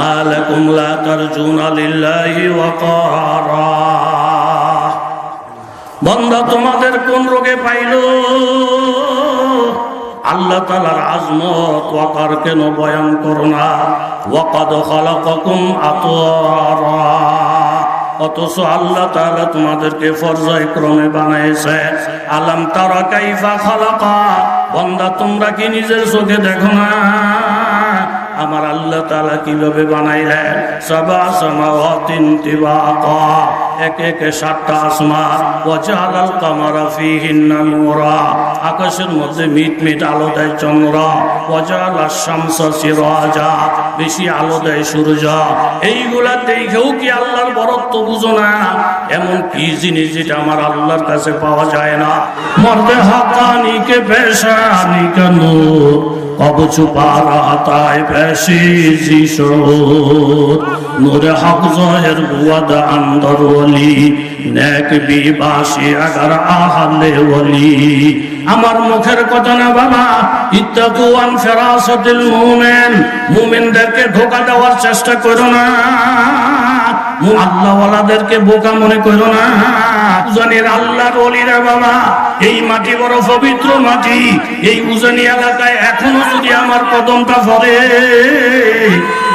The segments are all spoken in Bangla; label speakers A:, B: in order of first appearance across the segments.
A: মা লাকুম লা তারজুনা লিল্লাহি ওয়াকারা। বান্দা তোমাদের কোন রোগে পাইল? আল্লাহ তাআলার আজমত ওয়াকার কেন বয়ান করো না? ওয়াকাদ খালাকাকুম আতওয়ারা, অথচ আল্লাহ তাআলা তোমাদেরকে পর্যায়ক্রমে বানাইছে। আলাম তারা কাইফা খালাকা, বান্দা তোমরা কি নিজের চোখে দেখো না আমার আল্লাহ তাআলা কিভাবে বানাইলেন? সাবা সামাওয়াতিন তিবাকা, একে একে 7টা আসমান। ওয়াজালাল কামারা ফীহিন্না নূরা, আকাশের মধ্যে মিটমিট আলো দেয় চন্দ্র। ওয়াজালাশ শামসা সিরাজা, বেশি আলো দেয় সূর্য। এইগুলা দেখেও কি আল্লাহর বরত্ব বুঝো না? এমন কি জিনিস যেটা আমার আল্লাহর কাছে পাওয়া যায় না? মর্দে হাকানি কে পেশানি কা নূর, কব ছুপা রহতা है पैसी जीशोर, नूर हक ज़ाहिर बुअद अंदर वली, नेक भी बाशी अगर आहले वली। আমার মুখের কথা না বাবা, ইত্তাকু আন ফিরাসাতিল মুমিন, মুমিনদেরকে ধোঁকা দেওয়ার চেষ্টা করো না, আল্লাহওয়ালাদেরকে বোকা মনে করো না। উজানির আল্লাহর ওলিরা বাবা, এই মাটি বড় পবিত্র মাটি। এই উজানি এলাকায় এখনো যদি আমার কদমটা পড়ে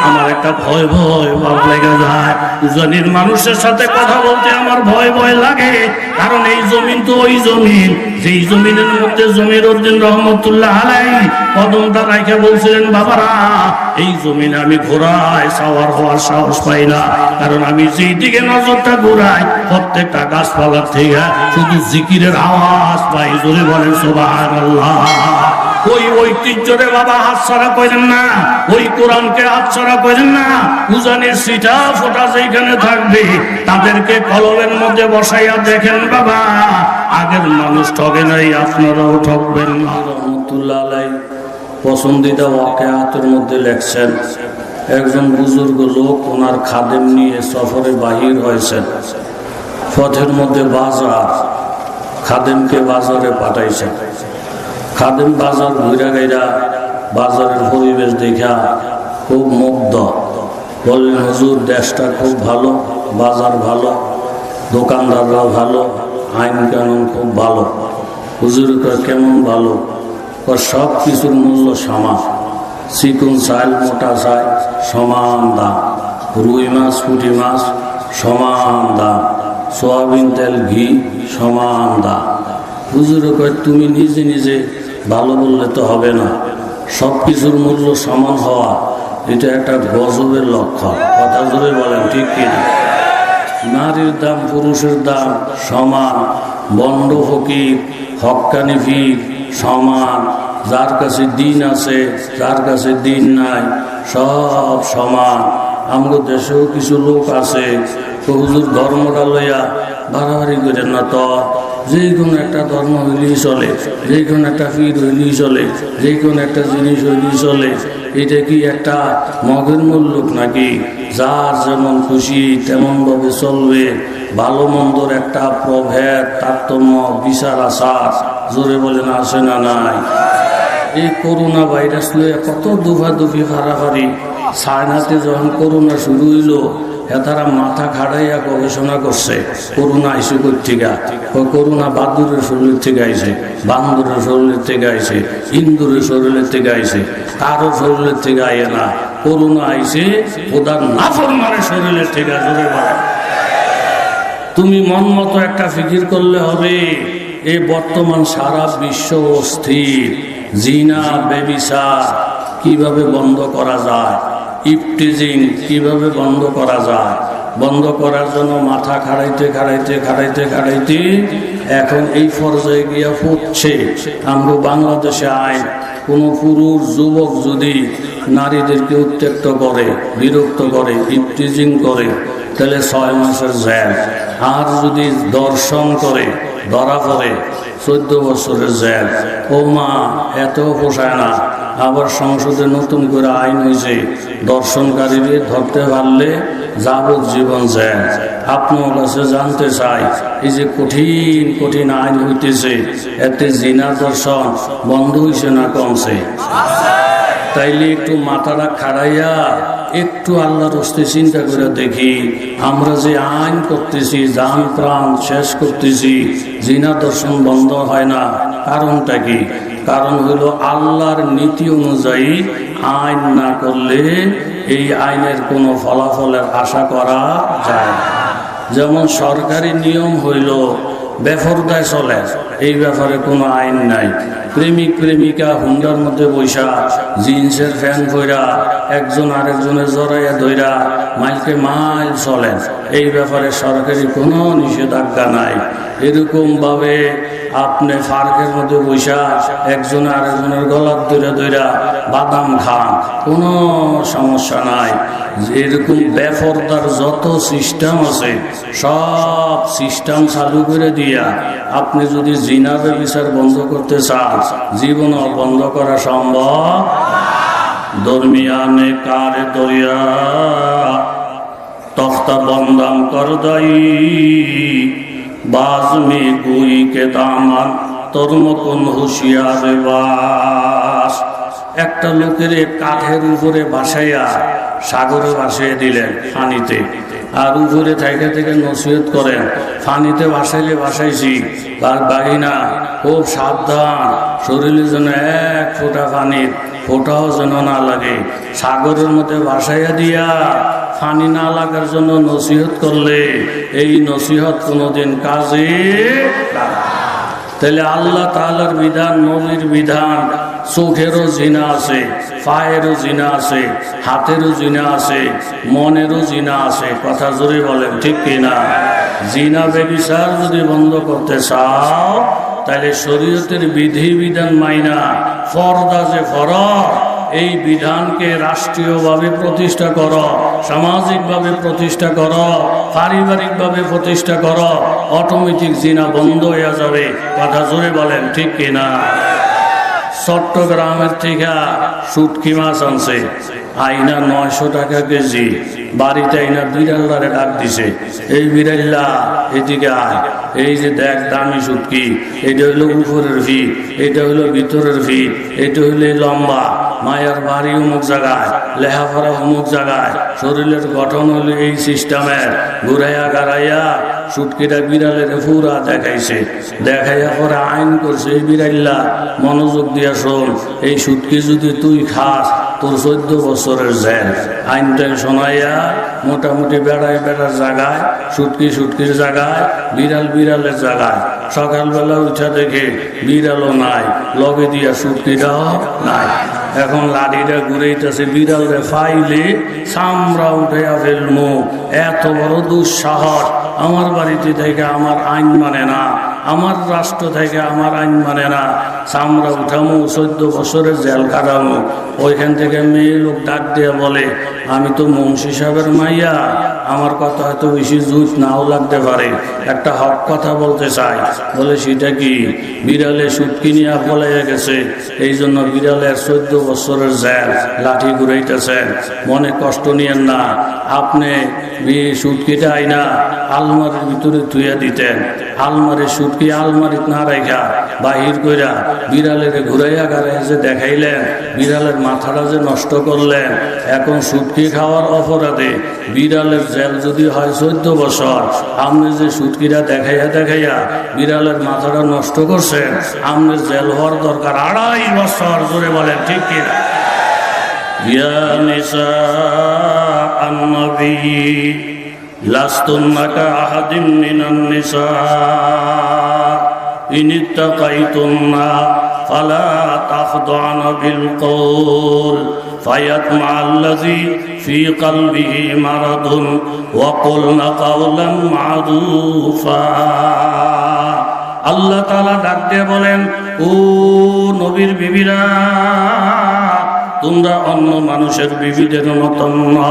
A: আমার একটা ভয় ভয় ভাব লেগে যায়। উজানির মানুষের সাথে কথা বলতে আমার ভয় ভয় লাগে, কারণ এই জমিন তো ওই জমিন যেই জমিনের মধ্যে জমিরউদ্দিন রহমতুল্লাহ আলাইহি কদমটা রাখে বলছিলেন, বাবারা এই জমিনে আমি ঘোরায় সাওয়ার হওয়ার সাহস পাই না, কারণ আমি যেই দিকে নজরটা ঘুরাই প্রত্যেকটা গাছপালার থেকে শুধু জিকিরের আওয়াজ পাই। জোরে বলেন সুবহানাল্লাহ। ওই ঐতিহ্যরে বাবা হাতছাড়া করেন না, ওই কোরআনকে হাতছাড়া করেন না। উজানের সিটা ফোটা যেখানে থাকবে তাদেরকে কলমের মধ্যে বসাইয়া দেখেন বাবা, আগের মানুষ ঠকে নাই, আপনারাও ঠকবেন না। রহমতুল্লাহ আলাইহি পছন্দিদা ওয়াকিয়াতের মধ্যে লেখছেন, একজন বুজুর্গ লোক ওনার খাদেম নিয়ে সফরে বাহির হয়েছেন। পথের মধ্যে বাজার, খাদেমকে বাজারে পাঠাইছেন। খাদেম বাজার ঘুরা গাইরা বাজারের পরিবেশ দেখা খুব মুগ্ধ। বললেন, হুজুর দেশটা খুব ভালো, বাজার ভালো, দোকানদাররা ভালো, আইন কানুন খুব ভালো। হুজুর কেমন ভালো? সব কিছুর মূল্য সমান, চিকন চাল মোটা চাল সমান দাম, রুই মাছ পুঁটি মাছ সমান দাম, সোয়াবিন তেল ঘি সমান দাম। হুজুর কয়, তুমি নিজে নিজে ভালো বললে তো হবে না, সব কিছুর মূল্য সমান হওয়া এটা একটা গজবের লক্ষণ। কথা জোরে বলেন, ঠিক কিনা? নারীর দাম পুরুষের দাম সমান, বন্ড ফকির হক্কানি ফির সমান, যার কাছে দিন আছে যার কাছে দিন নাই সব সমান। আমাদের দেশেও কিছু লোক আছে, হুজুর ধর্মটা লইয়া বাড়াবাড়ি করেন না, তো যে কোনো একটা ধর্ম হইলেই চলে, যে কোনো একটা পীর হইলেই চলে, যে কোনো একটা জিনিস হইলেই চলে। এটা কি একটা মগের মূল্য নাকি? যার যেমন খুশি তেমন ভাবে চলবে। ভালো মন্দর একটা প্রভেদ, তারতম্য, বিচার আচার জোরে বলেন আসে না নাই? এই করোনা ভাইরাস লইয়া কত দুফাদুফি ফাড়াফাড়ি। চায়নাতে যখন করোনা শুরু হইল, তারা মাথা খাড়াইয়া গবেষণা করছে করোনা আইসে কোথেকে। করোনা বাদুরের শরীর থেকে আইছে, বান্দরের শরীরের থেকে আইছে, ইন্দুরের শরীরের থেকে আইছে, কারো শরীরের থেকে আইয়ে না। করোনা আইছে ওদার নাফরমানের শরীরের থেকে। জোরে বলে, তুমি মন মতো একটা ফিকির করলে হবে। এই বর্তমান সারা বিশ্ব অস্থির। জিনা বেবিচার কিভাবে বন্ধ করা যায়, ইফটিজিং কিভাবে বন্ধ করা যায়, বন্ধ করার জন্য মাথা খাড়াইতে খাড়াইতে খাড়াইতে খাড়াইতে এখন এই পর্যায়ে গিয়া ফুটছে। আমরা বাংলাদেশে আইন, কোনো পুরুষ যুবক যদি নারীদেরকে উত্ত্যক্ত করে, বিরক্ত করে, ইফটিজিং করে, তাহলে 6 মাসের জেল। আর যদি দর্শন করে ধরা পড়ে 14 বছরের জেল। ও মা, এত পোষায় না। আবার সংসদে নতুন করে আইন হয়েছে, দর্শনকারীদের ধরতে পারলে যাবজ্জীবন জেল। আপনার কাছে জানতে চাই, এই যে কঠিন কঠিন আইন হইতেছে, এতে জিনা দর্শন বন্ধ হয়েছে না কমছে? তাইলে একটু মাথাটা খাড়াইয়া একটু আল্লাহর হস্তে চিন্তা করে দেখি, আমরা যে আইন করতেছি, জান প্রাণ শেষ করতেছি, জিনা দর্শন বন্ধ হয় না, কারণটা কি? কারণ হলো আল্লাহর নীতি অনুযায়ী আইন না করলে এই আইনের কোনো ফলাফলের আশা করা যায় না। যেমন সরকারি নিয়ম হইল বেফরদায় চলে, এই ব্যাপারে কোনো আইন নাই। প্রেমিক প্রেমিকা হুন্ডার মধ্যে বৈশা জিন্সের ফ্যান ধইরা একজন আরেকজনের জড়াইয়া ধইরা মাইলকে মাইল চলেন, এই ব্যাপারে সরকারি কোনো নিষেধাজ্ঞা নাই। এরকম ভাবে আপনি পার্কের মধ্যে বৈশা একজন আরেকজনের গলার ধরে ধইরা বাদাম খান, কোনো সমস্যা নাই। এরকম বেপরদার যত সিস্টেম আছে সব সিস্টেম চালু করে দিয়া আপনি যদি জিনা ব্যভিচার বন্ধ করতে চান, জীবনও বন্ধ করা সম্ভব। দরমিয়ানে কার দরিয়া তখ্তা বন্দাম কর দাই, बाज में गोई के दामन তর্মকন হুঁশিয়ার বাস। একটা লোকের কাঠের উপরে বাসাইয়া সাগরে ভাসিয়ে দিলেন পানিতে, আর উপরে থাইকা থেকে নসিহত করেন, পানিতে ভাসাইলে ভাসাইছি বাঘিনা খুব সাবধান, শরীরে যেন এক ফোঁটা পানির ফোঁটাও যেন না লাগে। সাগরের মধ্যে ভাসাইয়া দিয়া পানি না লাগার জন্য নসিহত করলে এই নসিহত কোনোদিন কাজে লাগে। তাহলে আল্লাহ তাআলার বিধান, নবীর বিধান, চোখেরও জিনা আছে, পায়েরও জিনা আছে, হাতেরও জিনা আছে, মনেরও জিনা আছে। কথা জোরে বলেন ঠিক কিনা? জিনা ব্যভিচার যদি বন্ধ করতে চাও তাহলে শরীয়তের বিধি বিধান মাইনা ফরদা যে ফরজ, এই বিধানকে রাষ্ট্রীয়ভাবে প্রতিষ্ঠা করো, সামাজিকভাবে প্রতিষ্ঠা করো, পারিবারিকভাবে প্রতিষ্ঠা করো, অটোমেটিক জিনা বন্ধ হয়ে যাবে। কথা জোরে বলেন ঠিক কিনা? চট্টগ্রামের থেকে শুটকি মাছ আনছে, আইনা 900 টাকা কেজি। বাড়িতে আইনা বিড়াল্লারে ডাক দিছে, এই বিড়াল্লা এদিকে আয়, এই যে দেখ দামি শুটকি, এটা হইলো উপরের ফিট, এটা হইলো ভিতরের ফিট, এটা হইলো লম্বা, মায়ের বাড়ি অমুক জায়গায়, লেহাপড়া অমুক জায়গায়, শরীরের গঠন হলো এই সিস্টেমের। ঘুরাইয়া গাড়াইয়া শুটকিটা বিড়ালের পুরা দেখাইছে, দেখাইয়া পরে আইন করছে, এই বিড়াল্লা মনোযোগ দিয়া শোন, এই শুটকি যদি তুই খাস তোর 14 বছরের জেল। আইনটা শোনাইয়া মোটামুটি বেড়ায় বেড়ার জায়গায়, শুটকির জায়গায়, বিড়ালের জায়গায়। সকালবেলা উঠা দেখে বিড়ালও নাই, লগে দিয়া শুটকিটাও নাই। এখন লাঠিটা ঘুরেইতেছে, বিড়ালরে ফাইলে চামড়া উঠাইয়া ফেলমু, এত বড় দুঃসাহস। আমার বাড়িতে থেকে আমার আইন মানে না, আমার রাষ্ট্র থেকে আমার আইন মানে না, চামড়া উঠামু, 14 বছরের জেল কাটামু। ওইখান থেকে মেয়ে লোক ডাক দিয়ে বলে, আমি তো মুন্সি সাহেবের মাইয়া, আমার কথা হয়তো বেশি জুত নাও লাগতে পারে, একটা হক কথা বলতে চাই। বলে সেটা কি? বিড়ালে শুটকি নিয়ে পলাইয়া গেছে, এই জন্য বিড়ালের 14 বছরের জেল, লাঠি ঘুরাইতেছেন। মনে কষ্ট নিয়েন না, আপনি শুটকিটা আইনা আলমারির ভিতরে ধুইয়া দিতেন, আলমারির শুটকি আলমারিত না রাখা বাহির কইরা বিড়ালের ঘুরাইয়া গাড়াইয়া যে দেখাইলেন, বিড়ালের মাথাটা যে নষ্ট করলেন। এখন শুটকি খাওয়ার অপরাধে বিড়ালের জেল যদি হয় 14 বছর, আপনি যে শুটকিটা দেখাইয়া বিড়ালের মাথাটা নষ্ট করছেন, আপনার জেল হওয়ার দরকার 2.5 বছর। জোরে বলেন ঠিক কিনা? ইয়া নিসা আন-নবী লাস্তুন্না কাআহাদিন মিনান নিসা ইন ইত্তাকাইতুন্না ফালা তাখদা'না বিল কওল ফায়াতমা আল্লাযী ফী কলবিহি মারাদুন ওয়া কুলনা কাওলান মা'রুফা। আল্লাহ তাআলা ডাক দিয়ে বলেন, ও নবীর বিবিরা, তোমরা অন্য মানুষের বিবিদের মতন না,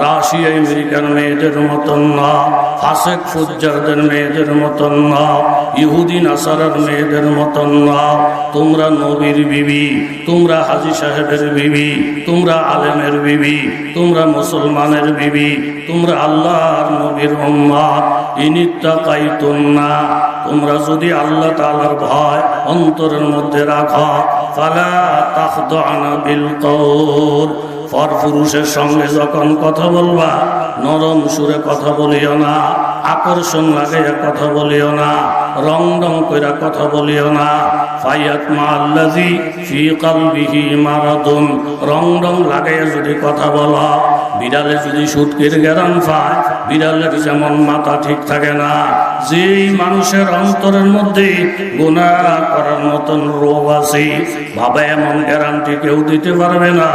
A: রাশিয়া আমেরিকার মেয়েদের মতন না, ফাসেক ফুজ্জারদের মেয়েদের মতন না, ইহুদি নাসারার মেয়েদের মতন না। তোমরা নবীর বিবি, তোমরা হাজী সাহেবের বিবি, তোমরা আলেমের বিবি, তোমরা মুসলমানের বিবি, তোমরা আল্লাহর নবীর উম্মত। ইনিত্তাকাইতুন্না, তোমরা যদি আল্লাহ তাআলার ভয় অন্তরের মধ্যে রাখো, ফালা তাখদা'না বিল কওল পরপুরুষের সঙ্গে যখন কথা বলবা নরম সুরে কথা বলিও না, আকর্ষণ লাগাইয়া কথা বলিও না, রং রং কইরা কথা বলিও না। ফায়াতমা আল্লাযী ফী কলবিহি মারাদুন, রং রং লাগাইয়া যদি কথা বলো, বিড়ালে যদি সুটকির গেরান পায়, বিড়ালের যেমন মাথা ঠিক থাকে না, যেই মানুষের অন্তরের মধ্যে গুনাহ করার মতন রোগ আছে, ভাবে এমন গ্যারান্টি কেউ দিতে পারবে না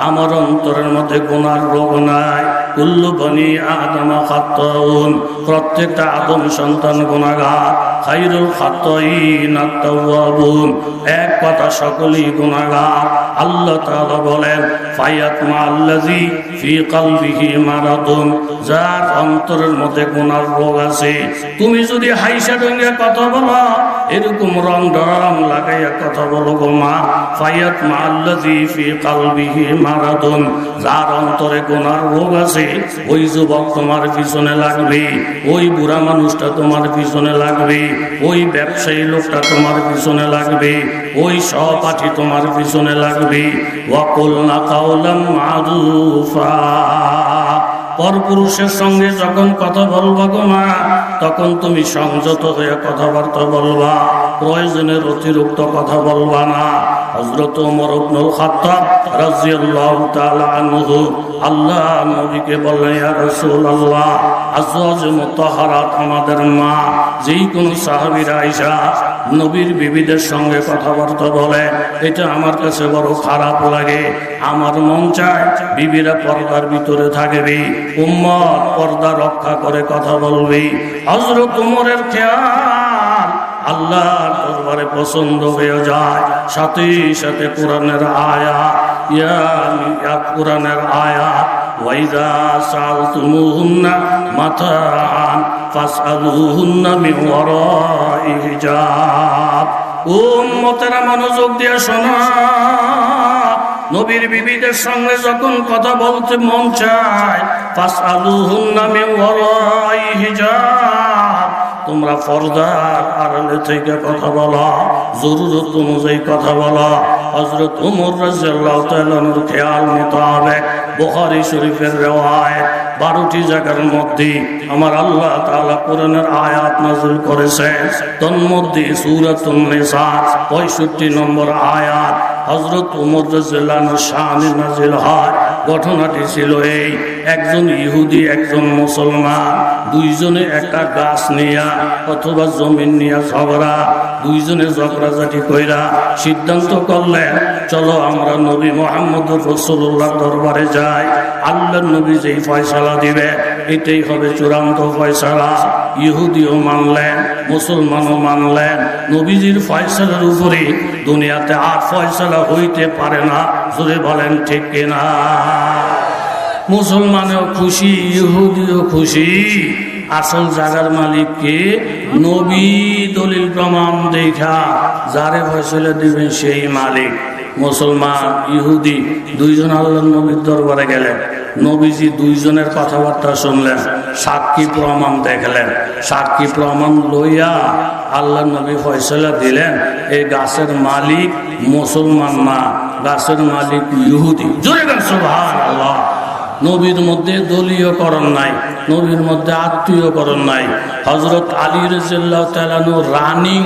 A: আমার অন্তরের মধ্যে গুনার রোগ নাই। কুল্লু বনি আদম খাত্তাউন, প্রত্যেকটা আদম সন্তান গুনাহগার। খায়রুল খাত্তাইন আত-তাওয়াবুন, এক কথা সকলেই গুনাহগার। আল্লাহ তাআলা বলেন ফায়াতমা আল্লাযী ফী কলবিহি মারাদুন, যার অন্তরের মধ্যে গুনার রোগ আছে। তুমি যদি হাইসা ডঙ্গে কথা বলো, এরকম রং ঢং লাগাইয়া কথা বলো গো মা, ফায়াতমা আল্লাযী ফী কলবিহি মারাদুন, যার অন্তরে গুনার রোগ আছে, ওই যুবক তোমার পিছনে লাগবে, ওই বুড়া মানুষটা তোমার পিছনে লাগবে, ওই ব্যবসায়ী লোকটা তোমার পিছনে লাগবে, ওই সহপাঠী তোমার পিছনে লাগবে। ওয়াকুলনা কাওলাম মারুফা, পরপুরুষের সঙ্গে যখন কথা বলবা গো মা, তখন তুমি সংযত হয়ে কথাবার্তা বলবা, প্রয়োজনের অতিরিক্ত কথা বলবা না। হযরত ওমর ইবনুল খাত্তাব রাদিয়াল্লাহু তাআলা আনহু আল্লাহ নবীকে বললেন, ইয়া রাসূলুল্লাহ, আজওয়াজে মুতাহহারাত আমাদের মা, যেই কোন সাহাবীরা আয়েশা নবীর বিবিদের সঙ্গে কথাবার্তা বলে, এটা আমার কাছে বড় খারাপ লাগে। আমার মন চায় বিবিরা পর্দার ভিতরে থাকবে, উম্মত পর্দা রক্ষা করে কথা বলবে। হযরত ওমরের খেয়াল আল্লাহর দরবারে পছন্দ হয়ে যায়। সাথে সাথে কোরআনের আয়াত, কোরআনের আয়াত, ওয়াইযা সালতুমুহুন্না মাতাআন ফাসআলুহুন্না মিন ওয়ারাই হিজাব। উম্মতেরা মনোযোগ দিয়ে শোনো, নবীর বিবিদের সঙ্গে যখন কথা বলতে মন চায়, ফাসআলুহুন্না মিন ওয়ারাই হিজাব, তোমরা পর্দার আড়ালে থেকে কথা বলো, জরুরত অনুযায়ী কথা বলো। হযরত ওমর রাদিয়াল্লাহু তাআলা এর খেয়াল মোতাবেক বুখারী শরীফের riwayat 12টি জায়গার মধ্যে আমার আল্লাহ তাআলা কোরআনের আয়াত নাযিল করেছেন। তন্মধ্যে সূরাতুন নিসা 65 নম্বর আয়াত হযরত ওমর রাদিয়াল্লাহু আনহু শানে নাযিল হয়। ঘটনাটি ছিল এই, একজন ইহুদি একজন মুসলমান, দুইজনে একটা গাছ নিয়া অথবা জমিন নিয়া ঝগড়া, দুইজনে ঝগড়াঝাটি কইরা সিদ্ধান্ত করলেন, চলো আমরা নবী মুহাম্মদুর রাসূলুল্লাহ দরবারে যাই, আল্লাহর নবী যেই ফয়সালা দিবে এটাই হবে চূড়ান্ত ফয়সালা। ইহুদিও মানলেন, মুসলমানও মানলেন, নবীজির ফয়সালার উপরে দুনিয়াতে আর ফয়সালা হইতে পারে না। যদি বলেন ঠিক কিনা? মুসলমানও খুশি, ইহুদিও খুশি। আসল জায়গার মালিককে নবী দলিল প্রমাণ দেখা যারে ফয়সালা দিবেন সেই মালিক। মুসলমান ইহুদি দুইজন আল্লাহর নবীর দরবারে গেলেন, নবীজি দুইজনের কথাবার্তা শুনলেন, সাক্ষী প্রমাণ দেখলেন, সাক্ষী প্রমাণ লইয়া আল্লাহর নবী ফয়সালা দিলেন, এই গাছের মালিক মুসলমান না, গাছের মালিক ইহুদি। জোরে বলেন সুবহানাল্লাহ। নবীর মধ্যে দলীয়করণ নাই, নবীর মধ্যে আত্মীয়করণ নাই। হযরত আলী রাদিয়াল্লাহু তাআলা রানিং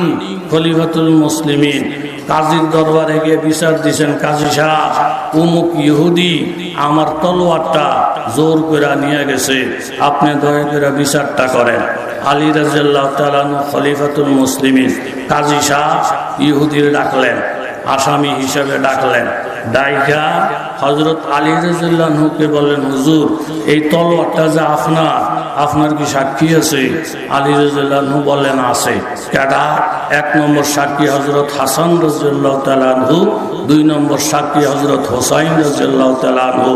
A: খলিফাতুল মুসলিমিন কাজীর দরবারে গিয়ে বিচার দিয়েছেন, কাজী সাহেব অমুক ইহুদি আমার তলোয়ারটা জোর করে নিয়ে গেছে, আপনি দয়া করে বিচারটা করেন। আলী রাদিয়াল্লাহু তাআলা খলিফাতুল মুসলিমিন কাজী সাহেব ইহুদির ডাকলেন, আসামি হিসেবে ডাকলেন। ডাইকা হযরত আলী রাদিয়াল্লাহু আনহুকে বললেন, হুজুর এই তলোয়ারটা যে আপনার কি সাক্ষী আছে? আলী রাদিয়াল্লাহু আনহু বললেন, আছে। কেডা? 1 নম্বর সাক্ষী হযরত হাসান রাদিয়াল্লাহু তাআলা আনহু, 2 নম্বর সাক্ষী হযরত হুসাইন রাদিয়াল্লাহু তাআলা আনহু,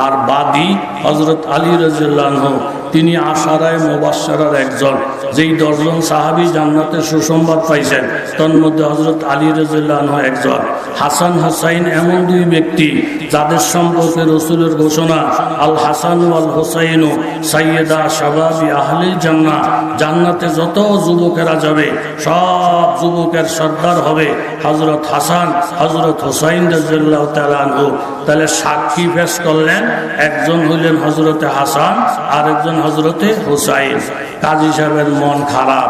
A: আর বাদী হযরত আলী রাদিয়াল্লাহু আনহু। তিনি আশারায়ে মুবাশশারার একজন, যেই 10 জন সাহাবী জান্নাতের সুসংবাদ পাইছেন তার মধ্যে হযরত আলী রাদিয়াল্লাহু আনহু একজন। হাসান হুসাইন এমন 2 ব্যক্তি যাদের সম্পর্কে রাসূলের ঘোষণা, আল হাসান ওয়াল হুসাইন সাইয়্যিদা শাবাবি আহলিল জান্নাহ, জান্নাতে যত যুবকেরা যাবে সব যুবকের সর্দার হবে হযরত হাসান হযরত হুসাইন রাদিয়াল্লাহু তাআলা আনহু। তাহলে সাক্ষী পেশ করলেন, একজন হইলেন হযরতে হাসান আর একজন হযরতে হুসাইন। কাজী সাহেবের মন খারাপ,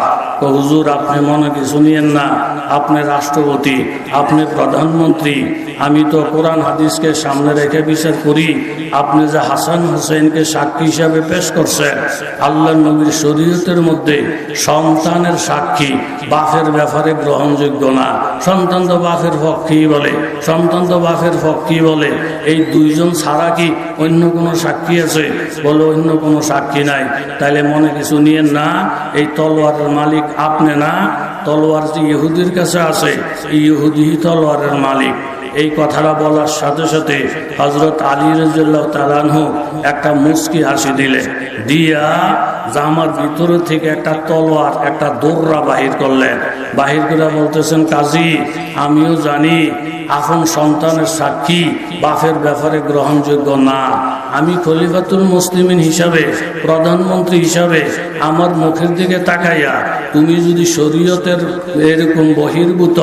A: হুজুর আপনি মনে কিছু নিয়েন না, আপনি রাষ্ট্রপতি, আপনি প্রধানমন্ত্রী, আমি তো কোরআন হাদিসকে সামনে রেখে বিচার করি। আপনি যে হাসান হুসাইনকে সাক্ষী হিসাবে পেশ করছেন, আল্লাহর নবীর শরীয়তের মধ্যে সন্তানের সাক্ষী বাপের ব্যাপারে গ্রহণযোগ্য না। সন্তান তো বাপের পক্ষেই বলে, সন্তান তো বাপের পক্ষেই বলে। এই 2 জন ছাড়া কি অন্য কোনো সাক্ষী আছে? বলে অন্য কোনো সাক্ষী নাই। তাইলে মনে কিছু নিয়েন না, এই তলোয়ারের মালিক আপনি না, তলোয়ার যে ইহুদির কাছে আছে, এই ইহুদি তলোয়ারের মালিক। এই কথাটা বলার সাথে সাথে হযরত আলী রাদিয়াল্লাহু তাআলা আনহু একটা মুস্কি হাসি দিলেন, দিয়া জামার ভিতরে থেকে একটা তলোয়ার, একটা দোররা বাহির করলেন। বাহির করে বলতেছেন, কাজী আমিও জানি আপন সন্তানের সাক্ষী বাপের ব্যাপারে গ্রহণযোগ্য না। আমি খলিফাতুল মুসলিমিন হিসাবে, প্রধানমন্ত্রী হিসাবে আমার মুখের দিকে তাকাইয়া তুমি যদি শরীয়তের এরকম বহির্ভূত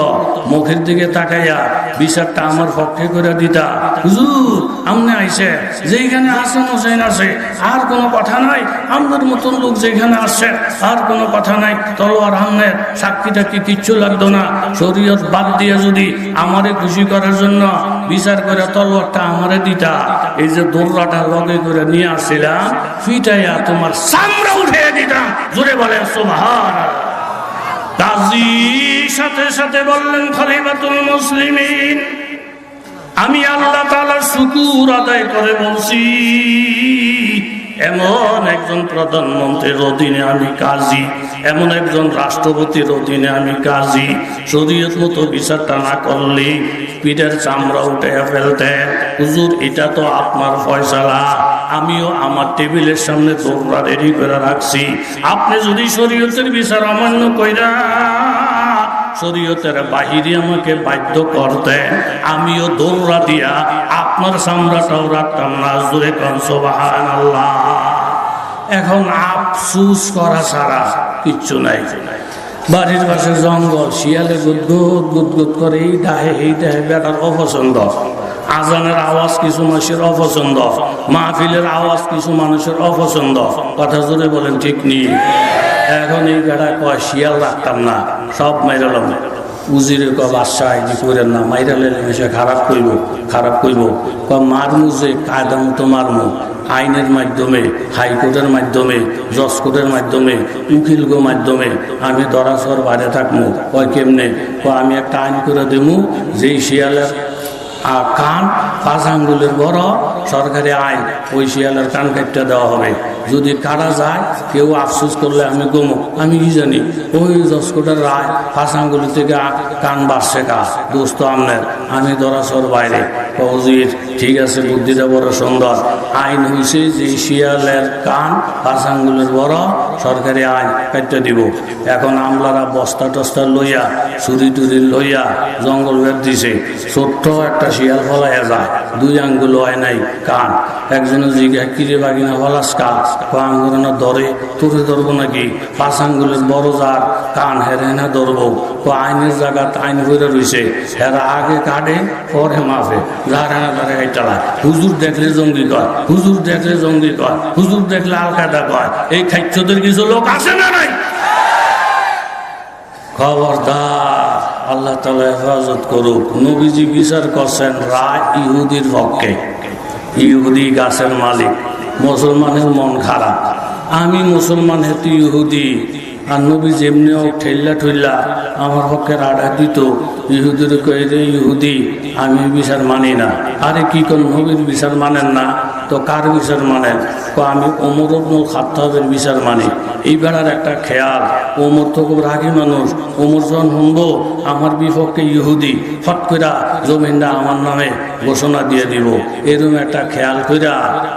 A: মুখের দিকে তাকাইয়া বিচারটা আমার পক্ষে করে দিতা, হুজুর আমনে আইছে যেখানে হাসান হোসেন আছে আর কোনো কথা নাই, আমাদের মতন লোক যেখানে আসছে আর কোনো কথা নাই, তলোয়ার আমনে সাক্ষীটা কি কিচ্ছু লাগতো না, শরীয়ত বাদ দিয়ে যদি আমারে খুশি করার জন্য বিচার করে তলোয়ারটা আমারে দিতা, এই যে দৌড়াটা লগে করে নিয়ে আসছিলাম ফিটাইয়া তোমার চামড়া উঠে দিতাম। জোরে বলে সুবহানাল্লাহ। কাজী সাথে সাথে বললেন, খলিফাতুল মুসলিমিন আমি আল্লাহ তাআলার শুকর আদায় করে বলছি, এমন একজন প্রধানমন্ত্রীর অধীনে আমি কাজী, এমন একজন রাষ্ট্রপতির অধীনে আমি কাজী, শরীয়ত মতো বিচারটা না করলে পিঠের চামড়া উঠে ফেলতে। হুজুর এটা তো আপনার ফয়সালা, আমিও আমার টেবিলের সামনে দৌড়া রেডি করে রাখছি, আপনি যদি শরীয়তের বিচার অমান্য কইরা শরীয়তের বাহিরে আমাকে বাধ্য করতে, আমিও দৌড়া দিয়া আপনার চামড়াটাও রাখতাম না। জোরে কোন সুবহানাল্লাহ। এখন আফসুস করা ছাড়া কিচ্ছু নাই। বাড়ির পাশে জঙ্গল, শিয়ালে গুদগুদ গুদগুদ করে এই ডাহে বেটার অপছন্দ, আজানের আওয়াজ কিছু মানুষের অপছন্দ, মাহফিলের আওয়াজ কিছু মানুষের অপছন্দ। কথা জোরে বলেন ঠিক নেই? এখন এই বেটা কয় শিয়াল রাখতাম না, সব মাইরালাম। উজিরে ক বাদশাহ এটি করেন না, মাইরালে সে খারাপ কইব মারমু, যে কায়দা মতো মারমু, আইনের মাধ্যমে, হাইকোর্টের মাধ্যমে, জজ কোর্টের মাধ্যমে, উকিলগো মাধ্যমে আমি দরাসর বাইরে থাকবো। কয় কেমনে? আমি একটা আইন করে দেবো, যেই শিয়ালের কান 5 আঙ্গুলের বড়, সরকারি আইন, ওই শিয়ালের কান কাটতে দেওয়া হবে। যদি কাটা যায় কেউ আফসোস করলে আমি গমো, আমি কি জানি ওই জসকোটার রায় 5 আঙ্গুলের থেকে কান বাড়ছে কা দোস্ত আমনের, আমি দরাসর বাইরে। ফৌজির ঠিক আছে, বুদ্ধিটা বড় সুন্দর। আইন হয়েছে যে শিয়ালের কান 5 আঙ্গুলের বড়, সরকারি আইন কাটতে দিব। এখন আমলারা বস্তা টস্তা লইয়া, ছুরি টুরি লইয়া জঙ্গল বের দিছে, ছোট্ট একটা শিয়াল ফলাইয়া যায়, 2 আঙ্গুল হয় নাই কান। একজনের জিজ্ঞাসা, কিরে বাগিনা ফলাস কান? আঙ্গুর না ধরে, তোরে ধরবো নাকি? 5 আঙ্গুলের বড় যার কান হেরে না ধরবো। আইনের জায়গা আইন করে রয়েছে, হেরা আগে কাটে পরে মাফে, যার হেনা তারা চালায়। হুজুর দেখলে জঙ্গি কয়, হুজুর দেখলে জঙ্গি কয়, হুজুর দেখলে আল কায়দা কয়। এই খাইচ্ছদের কিছু লোক আছে না নাই? খবরদার, আল্লাহ তাআলা হেফাজত করুক। নবীজি বিচার করছেন রায় ইহুদির পক্ষে, ইহুদি গাছের মালিক, মুসলমানের মন খারাপ, আমি মুসলমান হেতু ইহুদি, আর নবী যেমনিও ঠেল্লা ঠুল্লা আমার পক্ষে রাডা দিত, ইহুদির কয়ে ইহুদি আমি বিচার মানি না। আরে কি কোন নবীর বিচার মানেন না? তো তো কার বিচার মানেন? আমি ওমর ইবনুল খাত্তাবের বিচার মানি। এই বেড়ার একটা খেয়াল, ওমর তো খুব রাগী মানুষ। ওমর যখন শুনবো আমার বিপক্ষে ইহুদি, ফট কইরা জমিনটা আমার নামে ঘোষণা দিয়ে দিব, এরকম একটা খেয়াল কইরা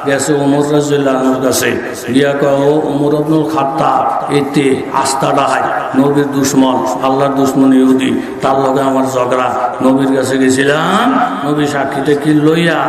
A: গেছে ওমর রাদিয়াল্লাহু আনহুর কাছে। দিয়া কয়, ও ওমর ইবনুল খাত্তাব, এতে আস্থাটা হয় নবীর দুশ্মন, আল্লাহর দুশ্মন ইহুদি, তার লগে আমার ঝগড়া। নবীর কাছে গেছিলাম, নবী সাক্ষীতে কি লইয়া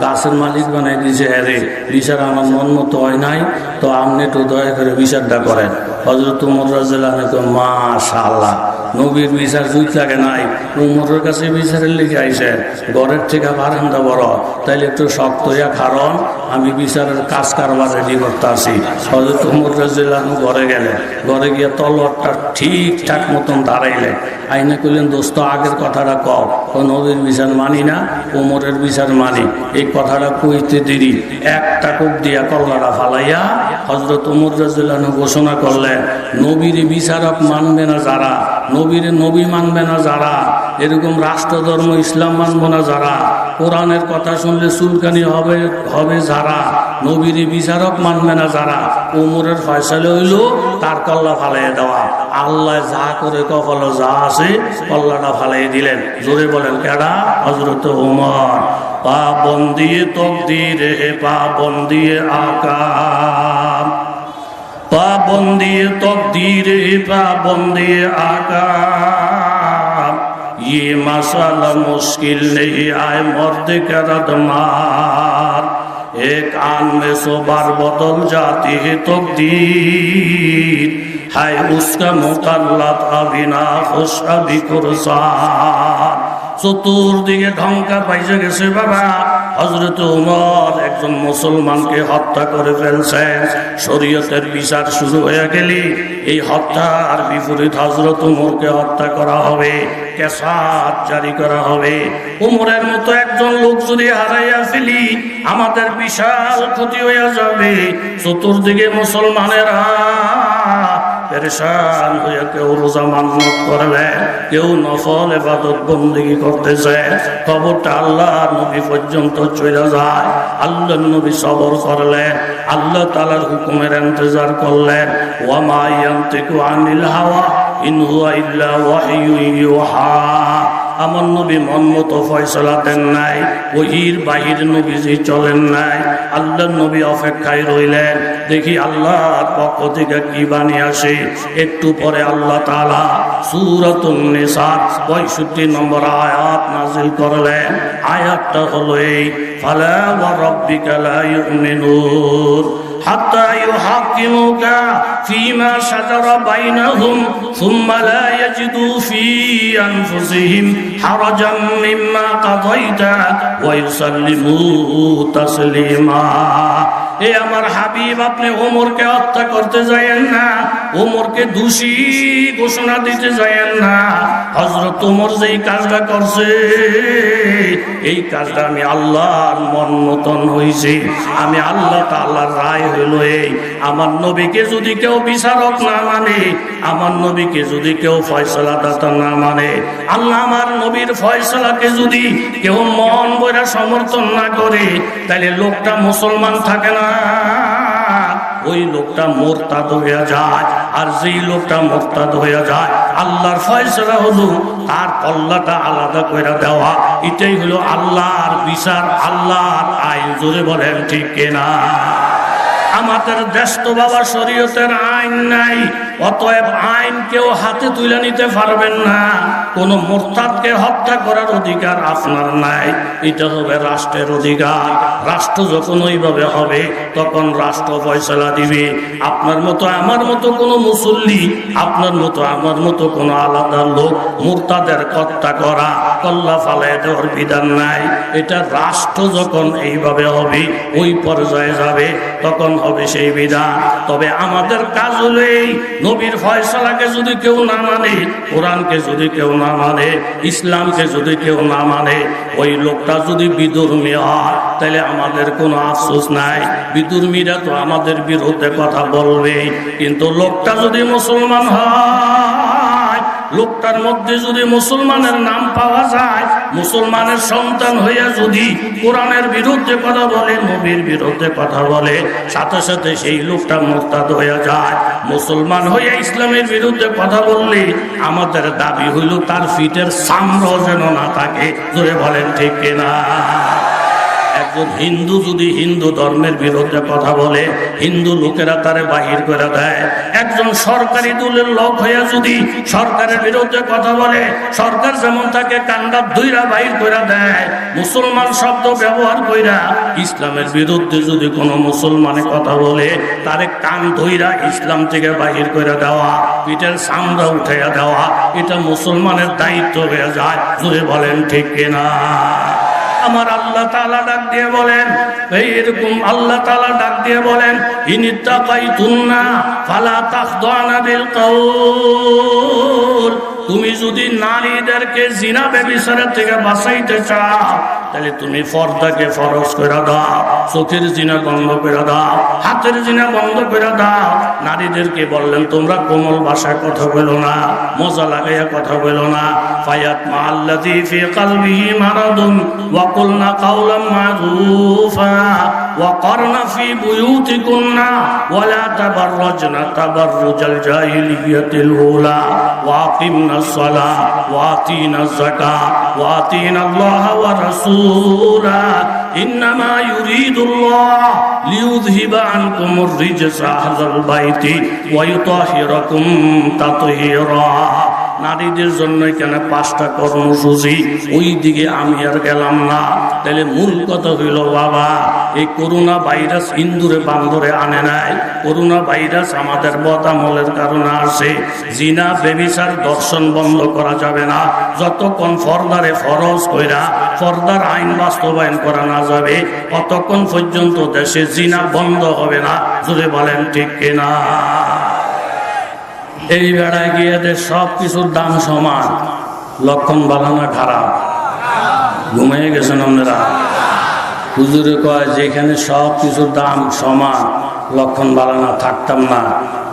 A: গাছের মালিক বানাই দিয়েছে। হ্যাঁ, বিচার আমার মন মতো হয় নাই, তো আপনি একটু দয়া করে বিচারটা করেন। হযরত ওমর রাদিয়াল্লাহু আনহু, মাশাআল্লাহ, নবীর বিচার জুত লাগে নাই, উমরের কাছে বিচারের লিখে আইসে। ঘরের থেকে বারান্দা বড়, তাইলে একটু শক্ত হইয়া, কারণ আমি বিচারের কাজ কারবার রেডি করতে আসি। হযরত ওমর রাদিয়াল্লাহু আনহু ঘরে গেলেন, ঘরে গিয়ে তলোয়ারটা ঠিকঠাক মতন দাঁড়াইলেন। আইনে কইলেন, দোস্ত আগের কথাটা কও। নবীর বিচার মানি না, ওমরের বিচার মানি। এই কথাটা কইতে দেরি, একটা কোপ দিয়া কল্লাটা ফালাইয়া হযরত ওমর রাদিয়াল্লাহু আনহু ঘোষণা করলেন, নবীর বিচারক মানবে না যারা, নবীর নবী মানবে না যারা, এরকম রাষ্ট্রধর্ম ইসলাম মানব না যারা, কোরআনের কথা শুনলে চুলকানি হবে যারা, নবীর বিচারক মানবে না যারা, ওমরের ফয়সালা হইল তার কল্লা ফালাইয়া দেওয়া। আল্লাহ যা করে কখনো যা আছে কল্লাটা ফালাইয়া দিলেন। জোরে বলেন, কেডা? হযরত ওমর। পাবন্দিয়ে তকদীর হে পাবন্দিয়ে আকাম, पाबंदी तकदीर पाबंदी आकाम, ये मसला मुश्किल नहीं आए मर्द करद मार, एक आन में सो बार बदल जाती है तकदीर, है उसका मुकल्लद अभी ना खुश अभी कुरसान। চতুর্দিকে ঢঙ্কা পাইছে গেছে বাবা। হযরত ওমর একজন মুসলমানকে হত্যা করে ফেলছেন, শরীয়তের বিচার শুরু হয়ে গেলে এই হত্যার বিপরীত হযরত ওমরকে হত্যা করা হবে, কেসাত জারি করা হবে। ওমরের মতো একজন লোক যদি হারাইয়া ফেলি আমাদের বিশাল ক্ষতি হয়ে যাবে। চতুর্দিকে মুসলমানেরা পেরেশান হয়ে, কেউ রোজা মান্নত করবে, কেউ নফল ইবাদত বন্দেগী করতেছে। খবরটা আল্লাহর নবী পর্যন্ত চলে যায়। আল্লাহর নবী সবর করলেন, আল্লাহ তাআলার হুকুমের ইন্তজার করলেন। ওয়া মা ইয়ানতিকু আনিল হাওয়া ইন হুয়া ইল্লা ওয়াহয়ুন ইউহা। আমার নবী মন মতো ফয়সালা দেন নাই, ওহির বাহির নবীজি চলেন নাই। আল্লাহর নবী অপেক্ষায় রইলেন, দেখি আল্লাহর পক্ষ থেকে কি বাণী আসে। একটু পরে আল্লাহ তাআলা সূরাতুন নিসা ৬৫ নম্বর আয়াত নাযিল করলেন। আয়াতটা হলো এই, ফালা ওয়া রাব্বিকা লা ইউমিনুন হাত্তা ইউহাক্কিমুকা ফীমা শাজারা বাইনাহুম সুম্মা লা ইয়াজিদু ফী আনফুসিহিম হারাজাম মিম্মা কাযাইতা ওয়া ইউসাল্লিমু তাসলিমা। এ আমার হাবিব, আপনি ওমরকে হত্যা করতে যায়েন না, ওমরকে দোষী ঘোষণা দিতে যায়েন না। হযরত ওমর যেই কাজটা করছে এই কাজটা আমি আল্লাহর মন মতন হইছে। আমি আল্লাহ তাআলার রায় হইল এই, আমার নবীকে যদি কেউ বিচারক না মানে, আমার নবীকে যদি কেউ ফয়সালাদাতা না মানে, আল্লাহ আমার নবীর ফয়সালাকে যদি কেউ মন বইরা সমর্থন না করে, তাহলে লোকটা মুসলমান থাকে না, ওই লোকটা মুরতাদ হয়ে যায়। আর যেই লোকটা মুরতাদ হয়ে যায় আল্লাহর ফয়সালা হলো তার কল্লাটা আলাদা করে দেওয়া। এটাই হলো আল্লাহর বিচার, আল্লাহর আইন। জোরে বলেন ঠিক কিনা? আমাদের দেশ তো বাবা শরীয়তের আইন নাই, অতএব আইন কেউ হাতে তুলে নিতে পারবেন না। কোন মুরতাদকে হত্যা করার অধিকার আপনার নাই, এটা হবে রাষ্ট্রের অধিকার। রাষ্ট্র যখন ওইভাবে হবে তখন রাষ্ট্র ফয়সালা দিবে। আপনার মতো আমার মতো কোনো মুসল্লি, আপনার মতো আমার মতো কোনো আলাদা লোক মুরতাদের হত্যা করা, কল্লা ফালায় দেওয়ার বিধান নাই। এটা রাষ্ট্র যখন এইভাবে হবে, ওই পর্যায়ে যাবে, তখন হবে সেই বিধান। তবে আমাদের কাজ হলো এই, নবীর ফয়সালাকে যদি কেউ না মানে, কোরআনকে যদি কেউ না মানে, ইসলামকে যদি কেউ না মানে, ওই লোকটা যদি বিধর্মী হয় তাহলে আমাদের কোনো আফসোস নাই। বিধর্মীরা তো আমাদের বিরুদ্ধে কথা বলবে, কিন্তু লোকটা যদি মুসলমান হয় লোকটার মধ্যে যদি মুসলমানের নাম পাওয়া যায়, মুসলমানের সন্তান হইয়া যদি কোরআনের বিরুদ্ধে কথা বলে, নবীর বিরুদ্ধে কথা বলে, সাথে সাথে সেই লোকটা মুরতাদ হইয়া যায়। মুসলমান হইয়া ইসলামের বিরুদ্ধে কথা বললে আমাদের দাবি হইল তার ফিটের চামড়া যেন না থাকে। জোরে বলেন ঠিক কিনা? একজন হিন্দু যদি হিন্দু ধর্মের বিরুদ্ধে কথা বলে, হিন্দু লোকেরা তারে বাহির করে দেয়। একজন সরকারি দলের লোক হইয়া যদি সরকারের বিরুদ্ধে কথা বলে, সরকার যেমন তাকে কান্ডা ধইরা বাহির করে দেয়। মুসলমান শব্দ ব্যবহার কইরা ইসলামের বিরুদ্ধে যদি কোনো মুসলমানে কথা বলে, তারে কান ধইরা ইসলাম থেকে বাহির করে দেওয়া, পিঠের চামড়া উঠাইয়া দেওয়া, এটা মুসলমানের দায়িত্ব হয়ে যায়। জোরে বলেন ঠিক কিনা? আমার আল্লাহ তাআলা ডাক দিয়ে বলেন, এইরকম আল্লাহ তাআলা ডাক দিয়ে বলেন, ইনিত্তাকাইতুন্না ফালা তাখদানা বিল কাউল। তুমি যদি নারীদেরকে জিনা ব্যভিচারের থেকে বাঁচাইতে চাও, তাহলে তুমি পর্দাকে ফরজ করে দাও, চোখের জিনা বন্ধ করে দাও, হাতের জিনা বন্ধ করে দাও। নারীদেরকে বললেন তোমরা কোমল ভাষায় কথা বলো না, মজা লাগাইয়া কথা বলো না। ফায়াত মাআল্লাযী ফি কলবিহি মারাদুন ওয়া কুলনা কাওলাম মারুফা ওয়া করনা ফি বুয়ুতিকুন্না ওয়া লা তাবাররাজনা তাবাররুজাল জাহিলিয়াতিল উলা ওয়া আকিমনাস সালাহ ওয়া আতিনাজ যাকাত ওয়া আতিনাল্লাহা ওয়া রাসূলা ইন্নামা ইউরিদুল্লাহ লিইউযহিবা আনকুমুর রিজসা আহলাল বাইতি ওয়া ইউতাহিরাকুম তাতহীরা। নারীদের জন্য কেন 5টা কর্মসূচি, ওই দিকে আমি আর গেলাম না। তাহলে মূল কথা হইল বাবা, এই করোনা ভাইরাস ইন্দুরে বান্দরে আনে নাই। করোনা ভাইরাস আমাদের বদামলের কারণে আসে। জিনা ব্যভিচার দর্শন বন্ধ করা যাবে না যতক্ষণ পর্দারে ফরজ কইরা পর্দার আইন বাস্তবায়ন করা না যাবে, ততক্ষণ পর্যন্ত দেশে জিনা বন্ধ হবে না। জোরে বলেন ঠিক কিনা? এই বেড়ায় গিয়ে সব কিছুর দাম সমান, লক্ষণ ভালো না খারাপ? ঘুমিয়ে গেছেন আপনারা? হুজুরে কয় যেখানে সব কিছুর দাম সমান, লক্ষণ ভালো না থাকতাম না।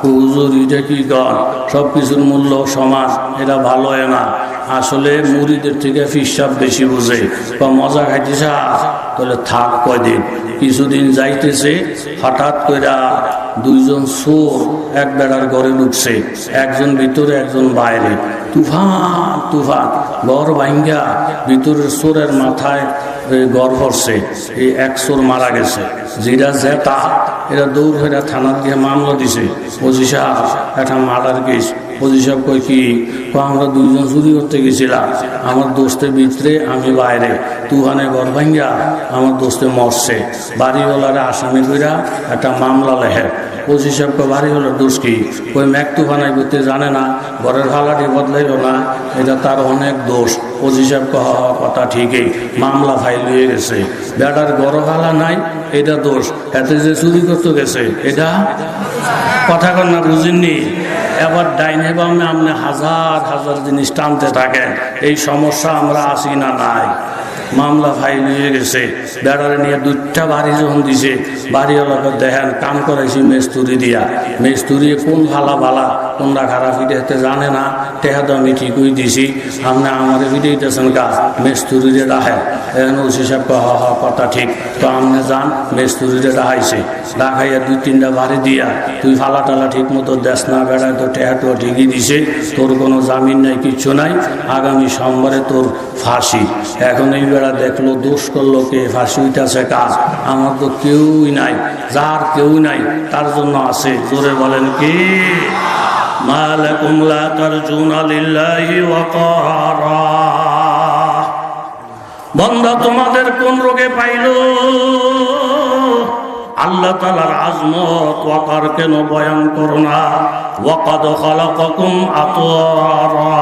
A: হুজুর এটা কি কর, সব কিছুর মূল্য সমান, এটা ভালো হয় না। আসলে মুড়িদের থেকে ফিসাব বেশি বুঝে। মজা খাইতেছে তাহলে থাক কয়দিন। কিছুদিন যাইতেছে, হঠাৎ করে 2জন চোর এক বেড়ার ঘরে ঢুকছে, একজন ভিতরে একজন বাইরে। তুফান তুফান, ঘর ভাঙ্গা ভিতরের চোরের মাথায় ঘর ভরছে। এই এক চোর মারা গেছে। যেটা জেতা এরা দৌড় হয়ে থানার দিয়ে মামলা দিছে। ওসি সাহেব একটা মার্ডার কেস। ওসি সাহেব কই কি? আমরা 2জন চুরি করতে গেছিলাম, আমার দোস্তের ভিতরে আমি বাইরে। তুফানে ঘর ভাঙ্গা আমার দোস্তে মরছে। বাড়িওয়ালারা আসামি কইরা একটা মামলা লেখে। ওসি সাহেবকে বাড়িওয়ালার দোষ কি? ওই ম্যাক তুফানাই করতে জানে না, ঘরের হালাটি বদলাইল না, এটা তার অনেক দোষ। ওসি সাহেবকে কথা ঠিকই, মামলা ফাইল হয়ে গেছে। বেটার গড় হালা নাই, এটা দোষ। এতে যে চুরি করতে গেছে এটা কথা কন না, বুঝিনি? এবার ডাইনে বামে আপনি হাজার হাজার জিনিস টানতে থাকেন। এই সমস্যা আমরা আসি না নাই? মামলা ফাইল হয়ে গেছে। বেড়ারে নিয়ে 2টা বাড়ি যখন দিছে, বাড়িওয়ালাকে দেখেন কাম করাইছি মেস্তুরি দিয়া। মেস্তুরি কোন ভালা ভালা কোনটা খারাপ ফিটাইতে জানে না। টেহা তো আমি ঠিকই দিছি, আপনি আমার ফিটাইতেছেন কা? মেস্তুরিরে রাখেন। এখন ওসি সাহেব কথা ঠিক, তো আপনি যান। মেস্তুরিরে রাখাইছে, রাখাইয়া 2-3টা বাড়ি দিয়া তুই ফালা টালা ঠিক মতো দেশ না, বেড়ায় তো টেহা তো ঠিকই দিছে, তোর কোনো জামিন নাই, কিচ্ছু নাই। আগামী সোমবারে তোর ফাঁসি। এখন এই বেড়া দেখলো দোষ করলো কে, ফাঁসি হইতেছে কাজ। আমার তো কেউই নাই, যার কেউ নাই তার জন্য আছে। জোরে বলেন কি? মা লাকুম লা তারজুনা লিল্লাহি ওয়াকারা। বান্দা তোমাদের কোন রোগে পাইল? আল্লাহ তাআলার আজমত ওয়াকার কেন বয়ান করো না? ওয়াকাদ খালাকাকুম আতওয়ারা।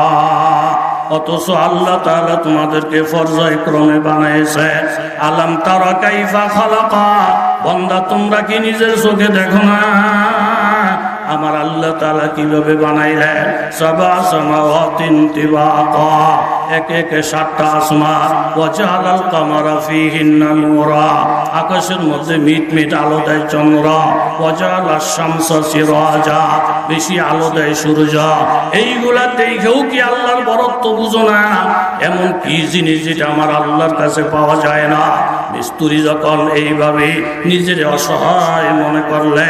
A: অথচ আল্লাহ তাআলা তোমাদেরকে পর্যায়ক্রমে বানাইছে। আলাম তারা কাইফা খালাকা। বান্দা তোমরা কি নিজের চোখে দেখো না? আমার আল্লাহ তাআলা কিভাবে বানাইলেন সাবা সামাওয়াতিন তিবাকা একে একে 7টা আসমান ওয়াজালাল কামারা ফীহিন্না নূরা আকাশের মধ্যে মিটমিট আলো দেয় চন্দ্র ওয়াজালাশ শামসা সিরাজা বেশি আলো দেয় সূর্য এইগুলা দেখেও কি আল্লাহর বরত্ব বুঝো না এমন কি জিনিস যেটা আমার আল্লাহর কাছে পাওয়া যায় না মিস্ত্রি যখন এইভাবে নিজের অসহায় মনে করলে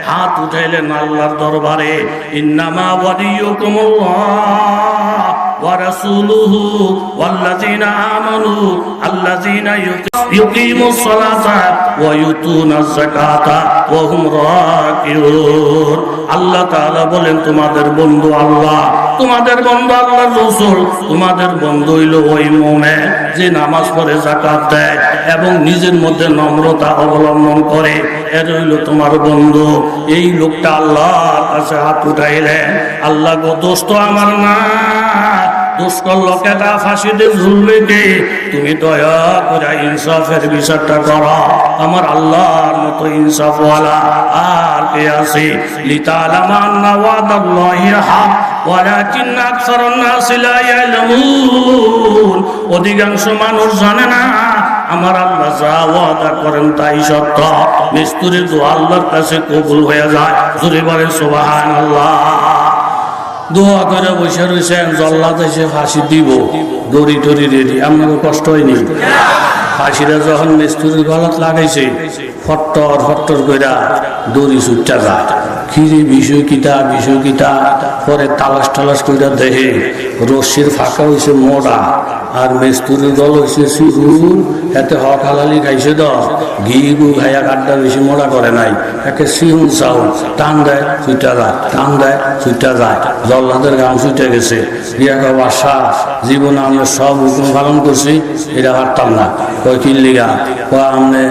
A: হাত উঠাইলেন আল্লাহর দরবারে ইন্নামা ওয়ালিয়ুকুমুল্লাহ ওয়া রাসূলুহু ওয়াল্লাযীনা আমানু আল্লাযীনা ইউকিমুস সালাতা ওয়া ইউতুনাজ যাকাতা ওয়া হুম রাকিউন আল্লাহ তাআলা বলেন তোমাদের বন্ধু আল্লাহ তোমাদের বন্ধু আল্লাহর রাসূল তোমাদের বন্ধু হইল ওই মুমিন যে নামাজ পড়ে যাকাত দেয় এবং নিজের মধ্যে নম্রতা অবলম্বন করে এর হইল তোমার বন্ধু এই লোকটা আল্লাহর কাছে হাত উঠাইলেন আল্লাহ গো দোস্ত আমার না দোষ করলো কেটা ফাঁসিতে ঝুলবে কে তুমি দয়া করে ইনসাফের বিচারটা করো আমার আল্লাহর মতো ইনসাফওয়ালা আর কে আছে লিতালামা আন্না ওয়াদাল্লাহি হক ওয়ালাকিন আকসারুন নাস লা ইয়ালামুন অধিকাংশ মানুষ জানে না আমার আল্লাহ যা ওয়াদা করেন তাই সত্য মিস্ত্রির দোয়া আল্লাহর কাছে কবুল হয়ে যায় জোরে বলেন সুবহানাল্লাহ দোয়া করে বসে রয়েছেন জল্লাদ এসে ফাঁসি দিব দড়ি টড়ি রেডি আপনাকে কষ্ট হয়নি ফাঁসিটা যখন মিস্ত্রির গলাত লাগাইছে ফট্টর ফট্টর করে দড়ি ছুটটা যায় খিরি বিষয় কিতা পরে তালাশ টালাশ করে দেখে রশ্মির ফাঁকা হয়েছে মোড়া আর মিস্ত্রির দল হয়েছে সিহুর এতে হক হালালি খাইছে তো ঘি গু খাইয়া কাঠটা বেশি মোড়া করে নাই একে সিহুন চাউল টান দেয় ছুটা যায় টান দেয় ছুটা যায় জল্লাদের গাম ছুটে গেছে রিয়া কয় বাদশা জীবনে আমরা সব হুকুম পালন করছি এটা পারতাম না কয় কিল্লিগা কয় আমনে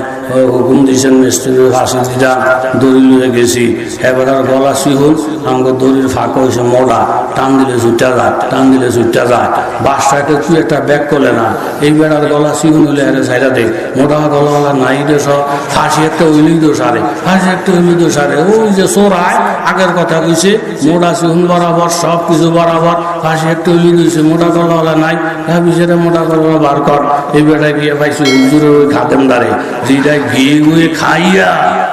A: হুকুম দিয়েছেন মিস্ত্রির ফাঁসি দিটা দড়ি লুয়ে গেছি এবার গলা শিহুল আমাকে দড়ির ফাঁকা হয়েছে মোড়া টান দিলে ছুটটা যায় টান দিলে ছুটটা যায় বাসটাকে তুই একটা ব্যাগ করলে না এই বেড়ার গলা শিহুল হলে হেরে সাইডা দে মোটা গলাওয়ালা নাই দে সব ফাঁসি একটা উইলি দো সারে ফাঁসি একটা উইলি দো সারে ওই যে সোরায় আগের কথা কইছে মোটা শিহুল বরাবর সব কিছু বরাবর ফাঁসি একটা উইলি দিয়েছে মোটা গলাওয়ালা নাই ভাবি সেটা মোটা গলাওয়ালা বার কর এই বেড়ায় গিয়ে পাইছি হুজুরের ওই খাদেম দাঁড়ে যেটা ঘিয়ে গুয়ে খাইয়া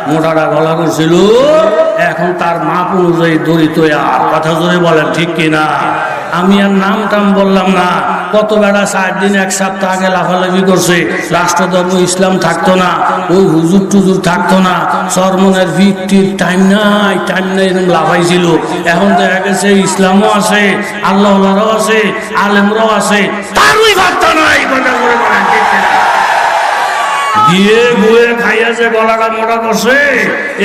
A: মোটাটা গলা করছিল এখন তার মাপ অনুযায়ী দড়ি তো আর কথা জোরে বলেন ঠিক কিনা আমি আর নাম টাম বললাম না কত বেড়া 7 দিন 1 সপ্তাহ আগে লাফালাফি করছে রাষ্ট্রধর্ম ইসলাম থাকতো না ওই হুজুর টুজুর থাকতো না সরমনের ভিত্তির টাইম নাই এরকম লাফাইছিল এখন দেখা গেছে ইসলামও আছে আল্লাহরাও আছে আলেমরাও আছে তারই ভাবতো নাই কথা জোরে বলেন ঠিক কিনা গিয়ে গুয়ে খাইয়া যে গলাটা মোটা করছে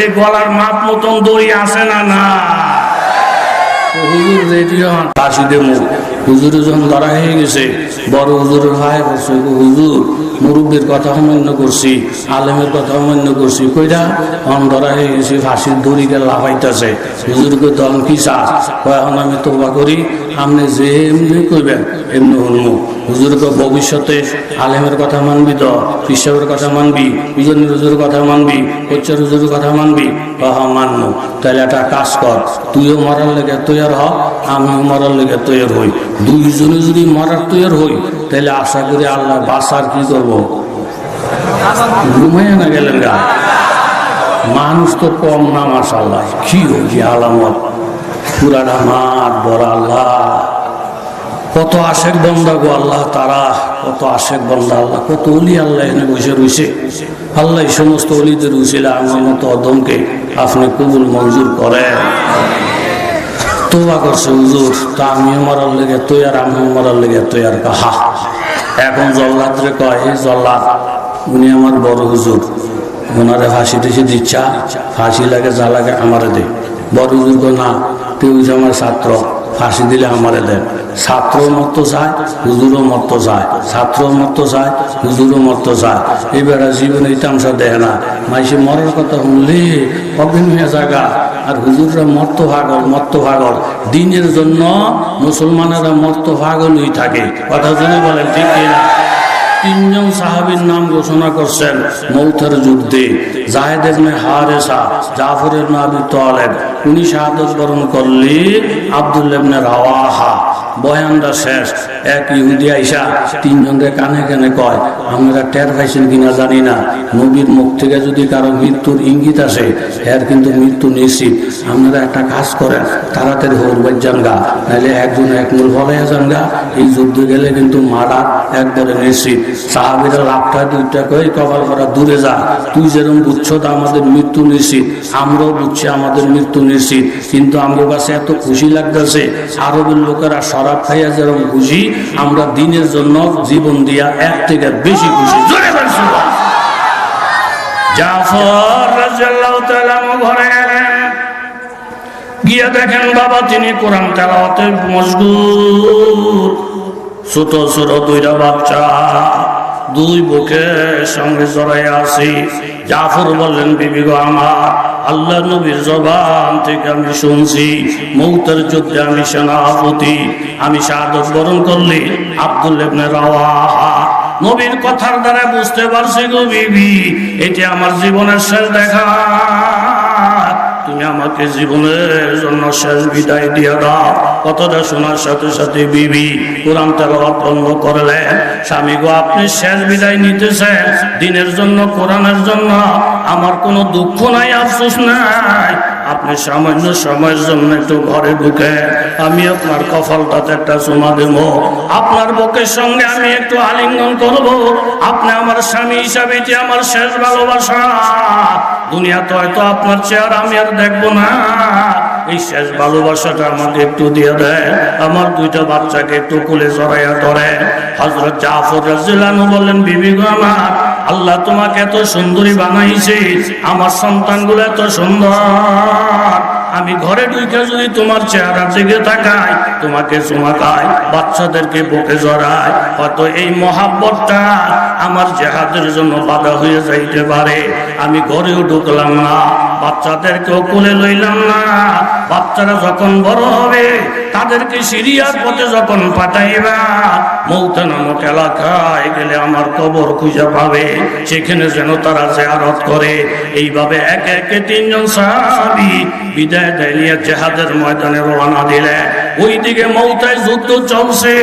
A: এই গলার মাপ মতন দড়ি আছে না না হুজুর রেডিও ফাঁসি দেবো হুজুরে যখন ধরা হয়ে গেছে বড় হুজুরের ভাই বলছে হুজুর মুরব্বীর কথা অমান্য করছি আলেমের কথা অমান্য করছি কইরা অন ধরা হয়ে গেছি ফাঁসির দড়িকে লাফাইতেছে হুজুরকে তখন কি চাস এখন আমি তোবা করি আপনি যে এমনি কইবেন এমনি হলমু হুজুরকে ভবিষ্যতে আলেমের কথা মানবি তো পিসাবের কথা মানবি বিজনের হুজুরের কথা মানবি কোচ্চার হুজুরের কথা মানবি হ্যাঁ মানবো তাহলে একটা কাজ কর তুইও মরার লেগে তৈয়ার হ আমিও মরার লেগে তৈয়ার হই দুইজনে যদি মরার তৈয়ার হই তাহলে আশা করি আল্লাহ বাসার কি করবো ঘুমাইয়া না গেলেন গা মানুষ তো কম না মাশাআল্লাহ কি হয়েছে আলামত পুরাটা মাঠ বড় আল্লাহ কত আশেক বন্দা গো আল্লাহ তারা কত আশেক বন্দা আল্লাহ কত অলি আল্লাহ এনে বসে রয়েছে আল্লাহ এই সমস্ত অলিদের উছিলা আমার মতো অদমকে আপনি কবুল মঞ্জুর করেন তোবা করছে হুজুর তা আমিও মরার লেগে তৈয়ার আমিও মরার লেগে তৈয়ার কাহা এখন জল্লাদরে কয় এই জল্লাদ উনি আমার বড় হুজুর ওনারে ফাঁসি টেসি দিচ্ছা ফাঁসি লাগে যা লাগে আমারে দে বড় হুজুর কো না তুই আমার ছাত্র ফাঁসি দিলে আমারে দেন ছাত্র মরতে চায় হুজুরও মরতে চায় ছাত্র মরতে চায় হুজুরও মরতে চায় এই বেড়া জীবনে এই তামসা দেয় না মাইসে মরার কথা শুনলে অভিন হয়ে জায়গা আর হুজুররা মর্ত ভাগল দিনের জন্য মুসলমানেরা মর্ত ভাগলই থাকে কথা জেনে বলেন ঠিক কিনা 3 জন সাহাবীর নাম ঘোষণা করছেন মৌতের যুদ্ধে জায়েদ ইবনে হারেসা জাফর ইবনে আবি তালেব উনি শাহাদত বরণ করলে আব্দুল্লাহ ইবনে রাওয়াহা বয়ানটা শেষ, এক ইহুদি আইসা তিনজনকে কানে কানে কয়, আমরা টের পাইছেন কিনা জানি না, নবীর মুখ থেকে যদি কারো মৃত্যুর ইঙ্গিত আসে এর কিন্তু মৃত্যু নিশ্চিত। আপনারা একটা কাজ করেন, তাড়াতাড়ি হরবাই যান গা, নাহলে একজন এক মূল ফলাইয়া যান গা, এই যুদ্ধে গেলে কিন্তু মারা একবারে নিশ্চিত। সাহাবীরা লাভটা দুইটা কই কপাল করা দূরে যা, তুই যেরকম বুঝছো তা আমাদের মৃত্যু নিশ্চিত, আমরাও বুঝছি আমাদের মৃত্যু নিশ্চিত, কিন্তু আমার কাছে এত খুশি লাগতেছে আরবের লোকেরা শরাব খাইয়া যেরকম খুশি, আমরা দিনের জন্য জীবন দিয়া এক থেকে বেশি খুশি। জাফর রাদিয়াল্লাহু তাআলা ঘরে গেলেন, গিয়ে দেখেন বাবা তিনি কোরআন তেলাওয়াতে মশগুল। ছোট ছোট দুইটা বাচ্চা দুই বুকের সঙ্গে জড়াইয়া আছি। জাফর বললেন, বিবি গো আমার, আল্লাহ নবীর জবান থেকে আমি শুনছি মৌতের যুদ্ধে আমি সেনাপতি, আমি শাহাদত বরণ করলে আব্দুল্লাহ ইবনে রাওয়াহা। নবীর কথার দ্বারা বুঝতে পারছি গো বিবি, এটি আমার জীবনের শেষ দেখা, তুমি আমাকে জীবনের জন্য শেষ বিদায় দিয়ে দাও। কথাটা শোনার সাথে সাথে বিবি কোরআন তেলাওয়াত বন্ধ করলেন। স্বামী গো, আপনি শেষ বিদায় নিতেছেন দিনের জন্য, কোরআনের জন্য, আমার কোনো দুঃখ নাই, আফসোস নাই। আপনি সামান্য সময়ের জন্য একটু ঘরে ঢুকে আমি আপনার কপালটাতে একটা চুমা দেব, আপনার বুকের সঙ্গে আমি একটু আলিঙ্গন করব। আপনি আমার স্বামী হিসাবে এটি আমার শেষ ভালোবাসা। দুনিয়াতে হয়তো আপনার চেহারা আমি আর দেখবো না, এই শেষ ভালোবাসাটা আমাকে একটু দিয়ে দেয়। আমার দুইটা বাচ্চাকে একটু কোলে জড়াইয়া ধরে। হযরত জাফর রাদিয়াল্লাহু আনহু বললেন, বিবি গো আমার, আল্লাহ তোমাকে এত সুন্দরী বানাইছে, আমার সন্তানগুলো এত সুন্দর, আমি ঘরে ঢুকে যদি তোমার চেহারার দিকে তাকাই, তোমাকে চুমা খাই, বাচ্চাদেরকে বুকে জড়াই, হয়তো এই মহাব্বতটা আমার জিহাদের জন্য বাধা হয়ে যাইতে পারে। আমি ঘরেও ঢুকলাম না, বাচ্চাদেরকেও কোলে লইলাম না। বাচ্চারা যখন বড় হবে তাদেরকে সিরিয়ার পথে যখন পাঠাইবা, মৌত নামক এলাকায় গেলে আমার কবর খুঁজে পাবে, সেখানে যেন তারা জিয়ারত করে। এইভাবে একে একে তিনজন সাহাবী বিদায় নিয়ে জিহাদের ময়দানে রওনা দিলেন। ওইদিকে মৌতায় যুদ্ধ চলছে,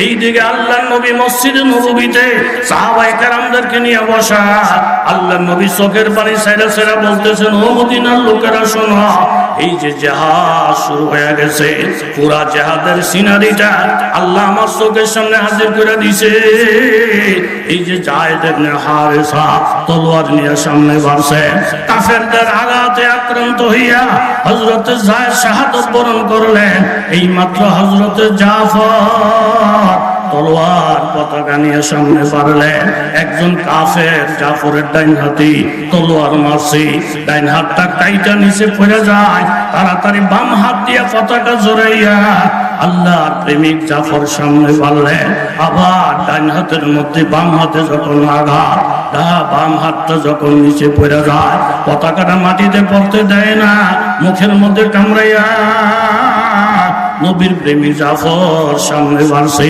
A: এইদিকে আল্লাহর নবী মসজিদে নববীতে সাহাবায়ে কেরামদেরকে নিয়ে বসা। আল্লাহর নবী চোখের পানি ছেড়ে ছেড়ে বলতেছেন, ও মদিনার লোকেরা শোনো, এই যে জিহাদ শুরু হয়ে গেছে, পুরা জিহাদের সিনারিটা আল্লাহ আমার চোখের সামনে হাজির করে দিয়েছে। এই যে যায়েদ ইবনে হারেসা তলোয়ার নিয়ে সামনে বাড়ছে, কাফেরদের আঘাতে আক্রান্ত হইয়া হযরত যায়েদ শাহাদাত বরণ করলেন। এই মাত্র হযরত জাফর তলোয়ার পতাকা নিয়ে সামনে বাড়লেন। একজন কাফের জাফরের ডাইন হাতে তলোয়ার মারছে, ডাইন হাতটা কাইটা নিচে পড়ে যায়। তাড়াতাড়ি বাম হাত দিয়ে পতাকা জড়াইয়া আল্লাহর প্রেমিক জাফর সামনে বাড়লেন। আবার ডাইন হাতের মধ্যে বাম হাতে যখন আঘাত, বাম হাতটা যখন নিচে পড়ে যায়, পতাকাটা মাটিতে পড়তে দেয় না, মুখের মধ্যে কামড়াইয়া নবীর প্রেমী জাফর সামনে বাড়ছে।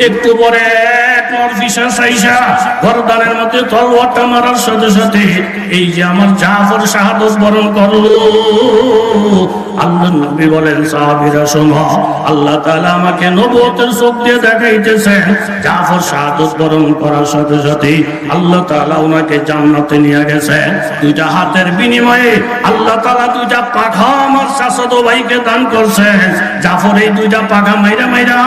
A: একটু পরে গর্দানের মধ্যে তলোয়ারটা মারার সাথে সাথে এই যে আমার জাফর শাহাদাত বরণ করলো। আল্লাহর নবী বলেন, সাহাবীরা শোনো, আল্লাহ তাআলা আমাকে নবুয়তের চোখ দিয়ে দেখাইতেছেন, জাফর শাহাদাত বরণ করার সাথে সাথে আল্লাহ তাআলা ওনাকে জান্নাতে নিয়ে গেছেন। দুইটা হাতের বিনিময়ে আল্লাহ তাআলা দুইটা পাখা আমার চাচাতো ভাইকে দান করছেন। জাফর এই দুইটা পাখা মাইরা মাইরা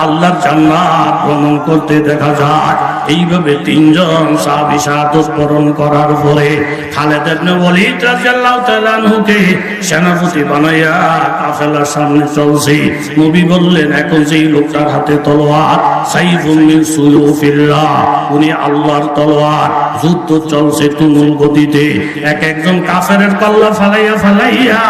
A: আল্লাহর জান্নাত ভ্রমণ করতে দেখা যায়। এইভাবে তিনজন সাহাবী শাহাদাত বরণ করার পরে খালেদ ইবনে ওলীদ রাদিয়াল্লাহু তাআলা আনহুকে সেনাপতি বানাইয়া কাফেলার সামনে চলছে। নবী বললেন, এখন যেই লোকটার হাতে তলোয়ার, সাইফুম মিন সুয়ুফিল্লাহ, উনি আল্লাহর তলোয়ার। যুদ্ধ চলছে তুমুল গতিতে, এক একজন কাফেরের পাল্লা ফালাইয়া ফালাইয়া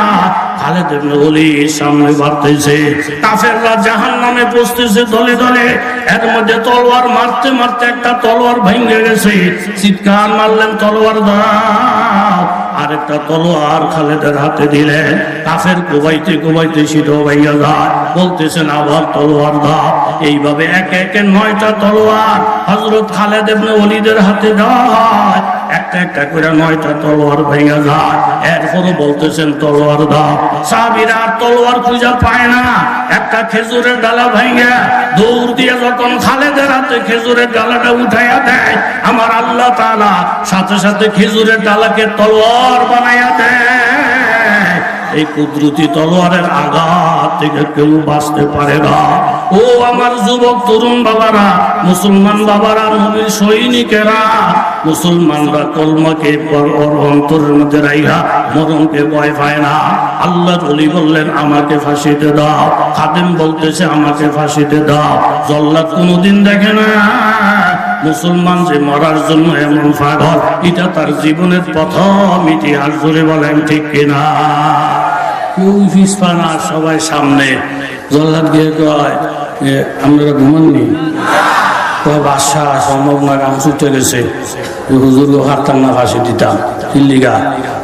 A: খালেদ ইবনে ওলীদ সামনে বাড়তেছে। কাফেররা জাহান্নামে পৌঁছতেছে দলে দলে। এর মধ্যে তলোয়ার মারতে মারতে একটা তলোয়ার ভেঙে গেছে। চিৎকার মারলেন, তলোয়ার দাও। আরেকটা তলোয়ার খালেদের হাতে দিলেন। কাফের কোবাইতে কোবাইতে সেটাও ভাইয়া যায়, বলতেছেন আবার তলোয়ার দাও। এইভাবে একে একে 9টা তলোয়ার হযরত খালেদ ইবনে ওলীদের হাতে দেওয়া হয়। একটা একটা করে 9টা তলোয়ার ভেঙে যায়। এরপরও বলতেছেন তলোয়ার দাও। সাহাবীরা আর তলোয়ার খুঁজে পায় না। একটা খেজুরের ডালা ভেঙে দৌড় দিয়ে যখন খালেদের হাতে খেজুরের ডালাটা উঠাইয়া দেয়, আমার আল্লাহ তাআলা সাথে সাথে খেজুরের ডালাকে তলোয়ার বানাইয়া দেয়। এই কুদরতি তলোয়ারের আঘাত থেকে কেউ বাঁচতে পারে না। ও আমার যুবক তরুণ বাবারা, মুসলমান বাবারা, নবীর সৈনিকেরা, মুসলমানরা কলমাকে ওর অন্তরের মধ্যে রাইখা মরণকে ভয় পায় না। আল্লাহর ওলি বললেন আমাকে ফাঁসিতে দাও, খাদেম বলতেছে আমাকে ফাঁসিতে দাও। জল্লাদ কোনোদিন দেখে না মুসলমান যে মরার জন্য এমন পাগল, এটা তার জীবনের প্রথম ইতিহাস। জোরে বলেন ঠিক কিনা? কেউ পিছপা না, সবাই সামনে। জল্লাদ গিয়ে কয় আপনারা ঘুমাননি? বাদশাহ সম্ভব না, কাম ছুটে গেছে। হুজুরকে হারতাম না, ফাঁসি দিতাম। কিল্লিগা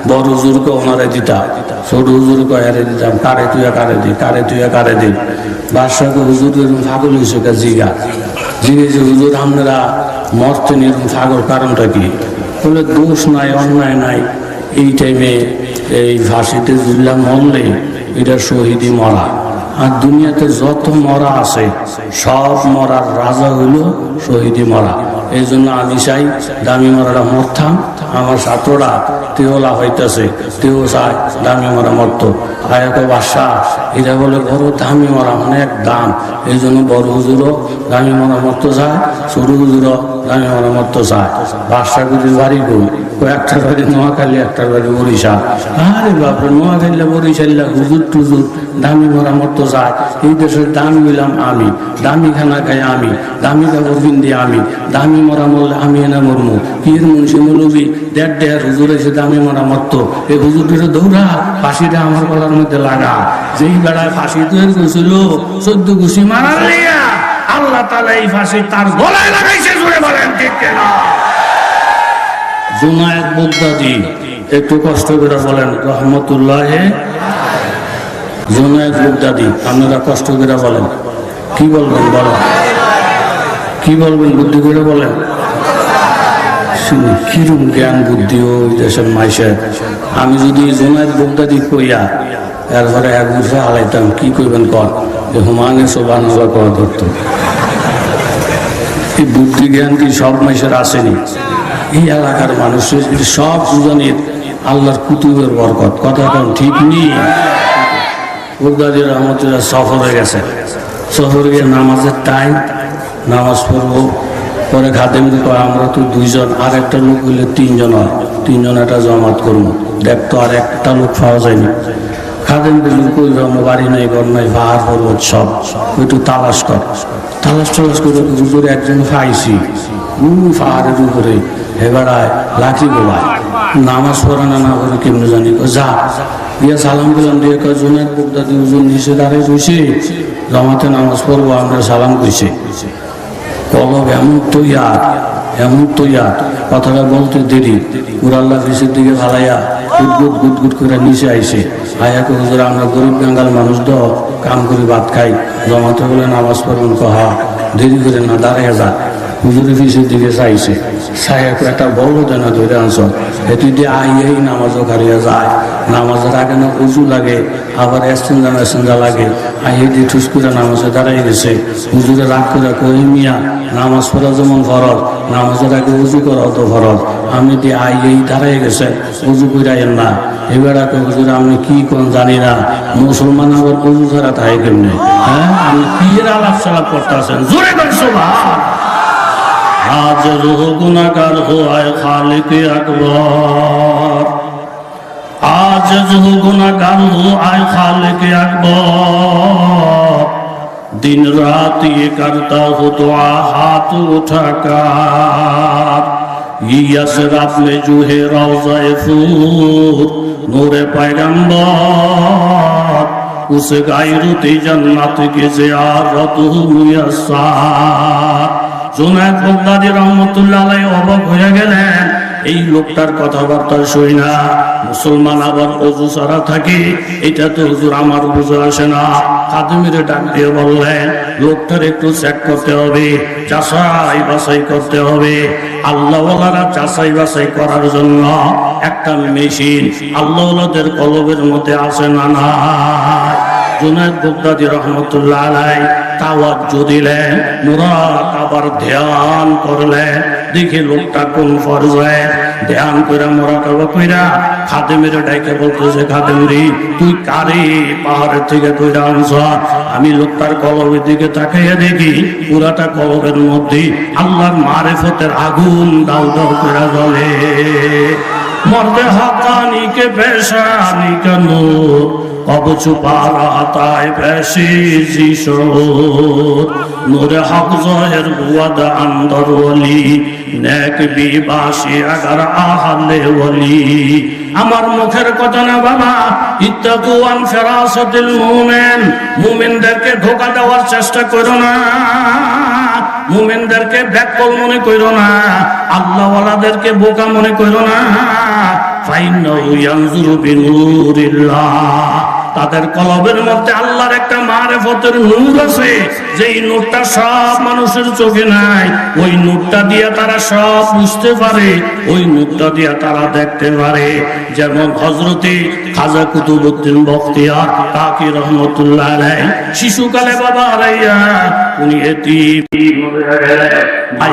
A: বড় হুজুরকে ওনারে দিতাম, ছোট হুজুরকে হেরে দিতাম। কারে তুই কারে দি, কারে তুই কারে দি। বাদশাহকে হুজুর এরকম ফাগল হয়েছে জিগা জিগেছে, হুজুর আপনারা মরতেন এরকম ফাগল, কারণটা কি? বলে দোষ নাই, অন্যায় নাই। এই টাইমে এই ফাঁসিতে জুল্লা মরলে এটা শহীদি মরা। আর দুনিয়াতে যত মরা আছে সব মরার রাজা হইল শহীদি মরা। এই জন্য আমি চাই দামি মরাটা মরতাম। আমার ছাত্ররা তেওলা হইতেছে, তেও চায় দামি মরা মরত। আয়াকে বাদশাহ এরা বলে বড় দামি মরা, অনেক দাম। এই জন্য বড় হুজুরও দামি মরা মরতে চায়, ছোট হুজুরও দামি মরা মরতে চায়। বাদশাহগুলির বাড়ি কই? একটার বাড়ি নোয়াখালী, একটার বাড়ি বরিশা। আরে বাপরে, নোয়াখালী বরিশাল্লা হুজুর টুজুর দামি মরা মরতে চায়। এই দেশের দামি হইলাম আমি, দামি খানা খাই আমি, দামি কাপড় পিন্দি আমি, দামি মরা মরলে আমি এনে মরমু। পীর মুন্সি মৌলবি দেড় হুজুর এসে দামি মরা মরত। এই হুজুরটির দৌড়া, ফাঁসিটা আমার গলার মধ্যে লাগা। যেই বেড়ায় ফাঁসি তৈরি করেছিল 14 ঘুষি মারার লিয়া, আল্লাহ তাআলা এই ফাঁসি তার গলায় লাগাইছে। জোরে বলেন ঠিক কিনা? জুনায়েদ বাগদাদী, একটু কষ্ট করে বলেন রহমতুল্লাহ। জুনায়েদ বাগদাদী, আপনারা কষ্ট করে বলেন। কি বলবেন বলেন, কি বলবেন? বুদ্ধি করে বলেন। কিরম জ্ঞান বুদ্ধি ওই দেশের মাইসের। আমি যদি জুনায়েদ বাগদাদী কইয়া এরপরে এক বুঝে হালাইতাম, কি করবেন কর? যে হুমায়ুন সুবহানাল্লাহ করা ধরতো। এই বুদ্ধি জ্ঞান কি সব মাইসের আসেনি? এই এলাকার মানুষের সব দুজনের আল্লাহর কুতুবের বরকত। কথা কোন ঠিক নেই? বাগদাদী রহমতুল্লাহ সফরে গেছে। সফরে গিয়ে নামাজের টাইম, নামাজ পড়বো। পরে খাদেম কয় আমরা তো 2 জন, আর একটা লোক হইলে 3 জন হয়, 3 জন একটা জমাত করবো। দেখতো আর একটা লোক পাওয়া যায়নি। খাদেম কই আমার বাড়ি নাই, ঘর নাই, পাহাড় পর্বত সব, একটু তালাশ কর। তালাশ টালাশ করে হুজুর একজন পাইছি পাহাড়ের উপরে, এবারায় লাঠি গোলায়। নামাজ পড়া না করে কেমনে জানি, যা দিয়ে সালাম দিলাম। দিয়ে কয় জুনায়েদ বাগদাদী হুজুর নিচে দাঁড়িয়ে রয়েছে, জমাতে নামাজ পড়বো, আমরা সালাম কইছে। কলব এমন তৈয়ার, এমন তৈয়ার, কথাটা বলতে দেরি। উড়াল্লা ফিসের দিকে ভালাইয়া গুটগুট গুটগুট করে নিচে আইসে। আয়াকে হুজুর আমরা গরিব বেঙ্গাল মানুষ দ, কাম করি ভাত খাই, জমাতে বলে নামাজ পড়বেন। কহা দেরি করে না, দাঁড়াইয়া যা। হুজুরের ফিসের দিকে চাইছে, সায়াকে একটা বড় দেনা ধরে আনছ, এটি দিয়ে আইয়াই নামাজও খারিয়া যায়। নামাজের আগে না উজু লাগে, আবার এস্তেঞ্জা মেসেঞ্জা লাগে। আইয়ে দিয়ে ঠুস করে নামাজে দাঁড়াই গেছে। হুজুরে রাগ করে কই মিয়া, নামাজ পড়া যেমন ফরজ, নামাজের আগে উজু করাও তো ফরজ। আমি দিয়ে আইয়েই দাঁড়াই গেছে, উজু কইরাইয়েন না। এবার হুজুর আমি কি কোন জানি না, মুসলমান আবার উজু ছাড়া থাকে কেমনে? হ্যাঁ, আমি কি এর আলাপ সালাপ করতেছেন? জোরে করে সুবহান। আজ রুহ গুনাহগার হয় খালিক আকবর, আজ রুহ গুনাহগার হয় খালিक আকবর। दिन रात ये करता हूँ दुआ हाथ उठाकर, ये यसरफ में जो है रौज़ा-ए फूर नूरे पैगंबर, उस गायरती जन्नत की ज़ियारत मुयस्सर। জুনায়েদ বাগদাদী রহমতুল্লাহ আলাইহি অবাক হয়ে গেলেন, এই লোকটার কথাবার্তা শুই না মুসলমান আবার অজু ছাড়া থাকে, এটা তো হুজুর আমার বুঝে আসে না। খাদেমের ডাক দিয়ে বললেন, লোকটার একটু চেক করতে হবে, যাচাই বাছাই করতে হবে। আল্লাহওয়ালারা যাচাই বাছাই করার জন্য একটা মেশিন আল্লাহওয়ালাদের কলবের মধ্যে আছে না না। জুনায়েদ বাগদাদী রহমতুল্লাহ আলাইহি তাওয়াজ্জু দিলেন, মুরাকাবার ধ্যান করলেন, দেখে লোকটা কোন পর্যায়ে ধ্যান করে মুরাকাবা কইরা খাদেমের ডাইকে বলতেছে, খাদেমরি তুই কারে পাহাড়ের থেকে কইরা আনছ? আমি লোকটার কলবের দিকে তাকাইয়া দেখি পুরাটা কলবের মধ্যে আল্লাহর মারিফতের আগুন দাউ দাউ করে জ্বলে। মর্দে হাকানি কে পেশানি কা নূর কব ছুপা রাতা है वैसी नूरे हक ज़ाहिर हुआ द अंदर वली नेक भी बाशी अगर आहले वली। আমার মুখের কথা না বাবা, ইত্তাকু আন ফিরাসাতিল মুমিন, মুমিনদেরকে ধোঁকা দেওয়ার চেষ্টা করো না, মুমিনদেরকে ব্যাককল মনে করো না, আল্লাহওয়ালাদেরকে বোকা মনে করো না। ফাইন্নাহু ইয়ানজুরু বিনুরিল্লাহ, তাদের কলবের মধ্যে আল্লাহর একটা মারিফতের নূর আছে, যেই নূরটা সব মানুষের চোখে নাই। ওই নূরটা দিয়ে তারা সব বুঝতে পারে, ওই নূরটা দিয়ে তারা দেখতে পারে। যেমন হযরতে খাজা কুতুবউদ্দিন বখতিয়ার কাকি রহমতুল্লাহ আলাইহি শিশুকালে বাবা হারাইয়া উনি এতিম হয়ে গেলেন।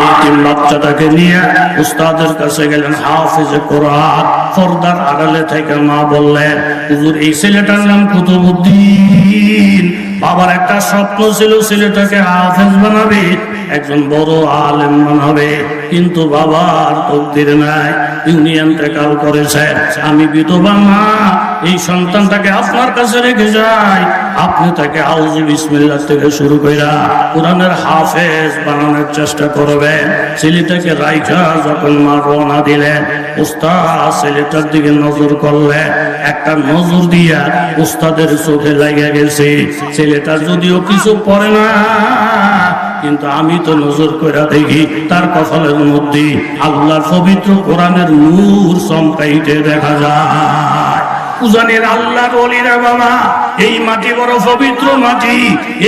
A: এতিম বাচ্চাটাকে নিয়ে উস্তাদের কাছে গেলেন, হাফেজে কোরআন। পর্দার আড়ালে থেকে মা বললেন, হুজুর এই ছেলেটার নাম কুতুবউদ্দিন, বাবার একটা স্বপ্ন ছিল ছেলেটাকে হাফেজ বানাবে, একজন বড় আলেম বানাবে, কিন্তু বাবার তকদির নাই, ইউনিয়ন ইন্তেকাল করেছে। আমি বিধবা মা, এই সন্তানটাকে আপনার কাছে রেখে যাই, আপনি তাকে আউযু বিসমিল্লাহ থেকে শুরু কইরা কোরআনের হাফেজ বানানোর চেষ্টা করবেন। ছেলেটাকে রাইখা যখন মা রওনা দিলেন, উস্তাদ ছেলেটার দিকে নজর করলেন, একটা নজর দিয়া উস্তাদের চোখে লেগে গেছে। ছেলেটা যদিও কিছু পড়ে না, কিন্তু আমি তো নজর করে দেখি তার কপালের মধ্যে আল্লাহর পবিত্র কোরআনের নূর চমকাইতে দেখা যায়। উজানের আল্লাহর ওলিরা বাবা, এই মাটি বড় পবিত্র মাটি।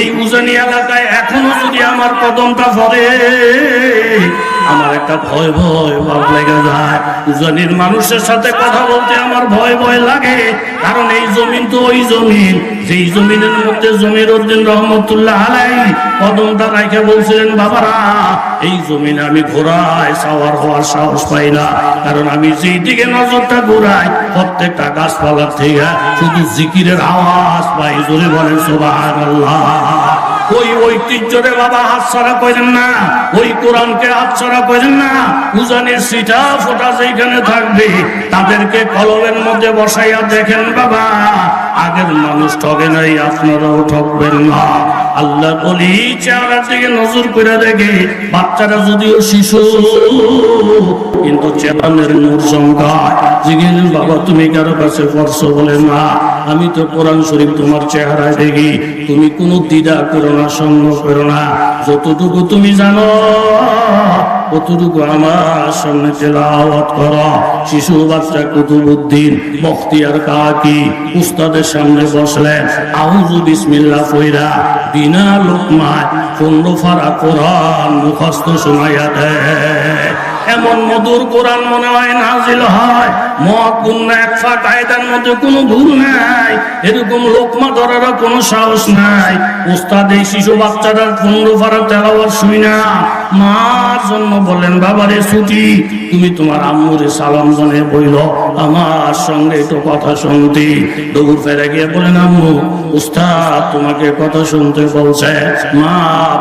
A: এই উজানি এলাকায় এখনো যদি আমার কদমটা পড়ে, আমার একটা ভয় ভয় ভাব লেগে যায়। উজানির মানুষের সাথে কথা বলতে আমার ভয় ভয় লাগে, কারণ এই জমিন তো ওই জমিন, যেই জমিনের মধ্যে জমিরউদ্দিন রহমতুল্লাহ আলাইহি কদমটা রাখে বলছিলেন, বাবারা এই জমিনে আমি ঘোরায় সাওয়ার হওয়ার সাহস পাই না, কারণ আমি যেই দিকে নজরটা ঘোরাই প্রত্যেকটা গাছপালার থেকে শুধু জিকিরের আওয়াজ পাই। জোরে বলেন সুবহানাল্লাহ। ওই ঐতিহ্যরে বাবা হাতছাড়া করেন না, ওই কোরআনকে হাতছাড়া করেন না। উজানের সিটা ফোটা যেখানে থাকবে তাদেরকে কলমের মধ্যে বসাইয়া দেখেন বাবা, আগের মানুষ ঠকে নাই, আপনারাও ঠকবেন না। আল্লাহ বলি চেহারার দিকে নজর করে দেখে, বাচ্চারা যদিও শিশু কিন্তু চেতনের নূর চমকায়। জিজ্ঞেস বাবা তুমি কারো কাছে পড়ছো? বলে না, আমি তো কোরআন শরীফ তোমার চেহারায় দেখি। তুমি কোনো দ্বিধা করো না, সন্দেহ করো না, যতটুকু তুমি জানো কতটুকু আমার সামনে তেলাওয়াত করো। শিশু বাচ্চা কুতুবউদ্দিন বখতিয়ার কাকি উস্তাদের সামনে বসলেন, আউযু বিসমিল্লাহ কইরা বিনা লোকমায় 15 পারা কোরআন মুখস্থ শোনাইয়া দেয়। এমন মধুর কোরআন মনে হয় নাজিল হয়, মত গুন্না একফা কায়দার মধ্যে কোনো ভুল নাই, এরকম লোকমা ধরারও কোনো সাহস নাই। উস্তাদ এই শিশু বাচ্চাটার 15 পারা তেলাওয়াত শুই না মার জন্য বললেন, বাবারে ছুটি, তুমি তোমার আম্মুরে সালাম জানিয়ে বইল আমার সঙ্গে একটু কথা শুনতে। দৌড় ফেরে গিয়ে বলেন, আম্মু উস্তাদ তোমাকে কথা শুনতে বলছে। মা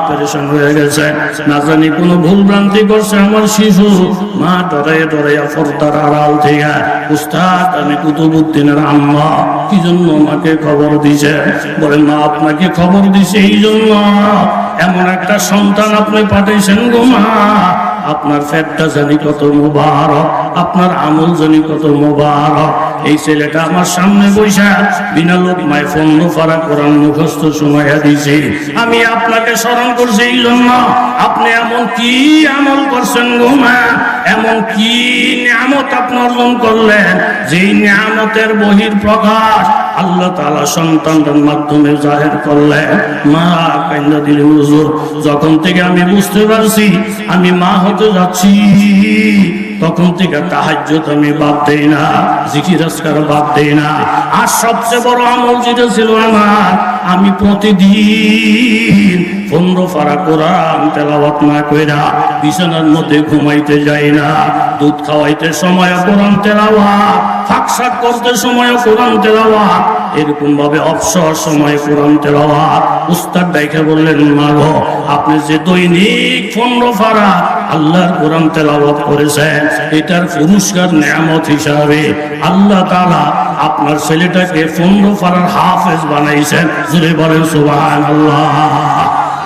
A: পেরেশান হয়ে গেছে, না জানি কোনো ভুল ভ্রান্তি করছে আমার শিশু। মা ডরাইয়া ডরাইয়া পর্দার আড়াল থেকে, উস্তাদ আমি কুতুবউদ্দিনের আম্মা, কি জন্য আমাকে খবর দিছে? বলেন, মা আপনাকে খবর দিছে এই জন্য এমন একটা সন্তান আপনি পাঠাইছেন গো মা, আপনার ফেটটা জানি কত মোবারক, আপনার আমল জানি কত মোবারক। এই ছেলেটা আমার সামনে বৈশা বিনা লোকমায় 15 পারা কোরআন মুখস্থ শোনাইয়া দিছে। আমি আপনাকে স্মরণ করছি এই জন্য, আপনি এমন কি আমল করছেন গো মা, এমন কি নিয়ামত আপনি অর্জন করলেন যেই নিয়ামতের বহির প্রকাশ আল্লাহ তাআলা সন্তানদের মাধ্যমে জাহির করলেন? মা কাইন্দা দিলেন, হুজুর যখন থেকে আমি বুঝতে পারছি আমি মা হতে যাচ্ছি তখন থেকে তাহাজ্জুদ আমি বাদ দেই না, জিকির আজকার বাদ দেই না। আর সবচেয়ে বড় আমল যেটা ছিল আমার, আমি প্রতিদিন 15 পারা কোরআন তেলাওয়াত না কইরা বিছানার মধ্যে ঘুমাইতে যাই না। দুধ খাওয়াইতে সময় কোরআন তেলাওয়াত, ফাঁকশাক করতে সময় কোরআন তেলাওয়াত, এরকম ভাবে অবসর সময় কোরআন তেলাওয়াত। উস্তাদ ডাইকে বললেন, মা গো আপনি যে দৈনিক 15 পারা আল্লাহর কোরআন তেলাওয়াত করেছেন, এটার পুরস্কার নিয়ামত হিসাবে আল্লাহ তাআলা আপনার ছেলেটাকে 15 পারার হাফেজ বানাইছেন। জোরে বলেন সুবহানাল্লাহ।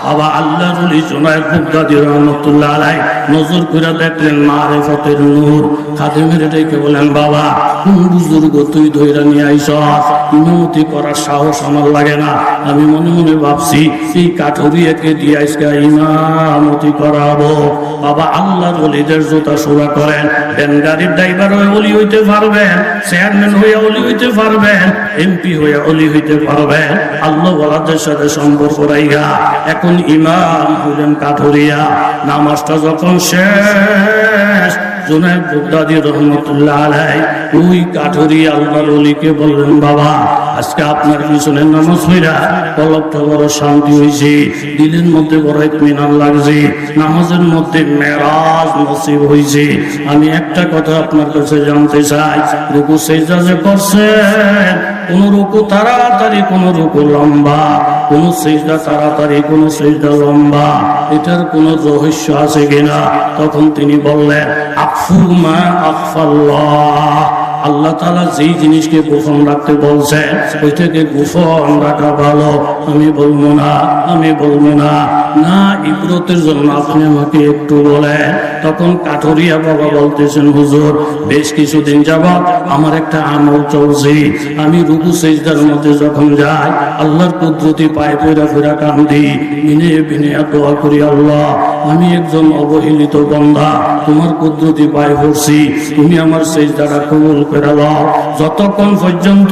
A: বাবা আল্লাহর ওলি জুনায়েদ বাগদাদী রাহমাতুল্লাহ আলাইহি নজর করে দেখলেন মারিফাতের নূর। খাদেমের ডেকে বলেন, বাবা কোন বুজুর্গ তুই ধইরা নিয়ে আইছ? ইমামতি করার সাহস আমার লাগে না। আমি মনে মনে ভাবছি এই কাঠুরিয়াকে দিয়ে আজকে ইমামতি করাবো। বাবা আল্লাহর ওলিদের জোতা সোজা করেন, ভ্যান গাড়ির ড্রাইভার হয়ে ওলি হইতে পারবেন, চেয়ারম্যান হয়ে ওলি হইতে পারবেন, এমপি হয়ে ওলি হইতে পারবেন। আল্লাহ ওয়ালাদের সাথে সম্পর্ক রাইগা এখন ইমাম হইলেন কাঠুরিয়া। নামাজটা যখন শেষ, জুনায়েদ বাগদাদী রাহমাতুল্লাহ আলাইহি ওই কাঠুরিয়া আল্লাহর ওলিকে বললেন, বাবা আজকে আপনার পিছনে নামাজ হইরা কলবটা বড় শান্তি হয়েছে, দিলের মধ্যে বড় ইতমিনান লাগছে, নামাজের মধ্যে মেরাজ নসিব হয়েছে। আমি একটা কথা আপনার কাছে জানতে চাই, রুকু সিজদা যে করছেন, কোন রুকু তাড়াতাড়ি, কোন রুকু লম্বা, কোন সিজদা তাড়াতাড়ি, কোন সিজদা লম্বা, এটার কোন রহস্য আছে কিনা? তখন তিনি বললেন, আফু মা আফাল্লাহ, আল্লাহ তাআলা যেই জিনিসকে গোপন রাখতে বলছেন ওইটাকে গোপন রাখা ভালো। আমি বলবো না, আমি বলবো না। না, ইবরতের জন্য আপনি আমাকে একটু বলেন। তখন কাঠুরিয়া বাবা বলতেছেন, হুজুর বেশ কিছুদিন যাবত আমার একটা আমল চলছে। আমি রুকু সিজদার মধ্যে যখন যাই আল্লাহর কুদরতি পায়ে পড়া ফেরা কান্দি, বিনে বিনে দোয়া করি, আল্লাহ আমি একজন অবহেলিত বান্দা, তোমার কুদরতি পায়ে পড়ছি, তুমি আমার সিজদাটা কবুল করে দাও। যতক্ষণ পর্যন্ত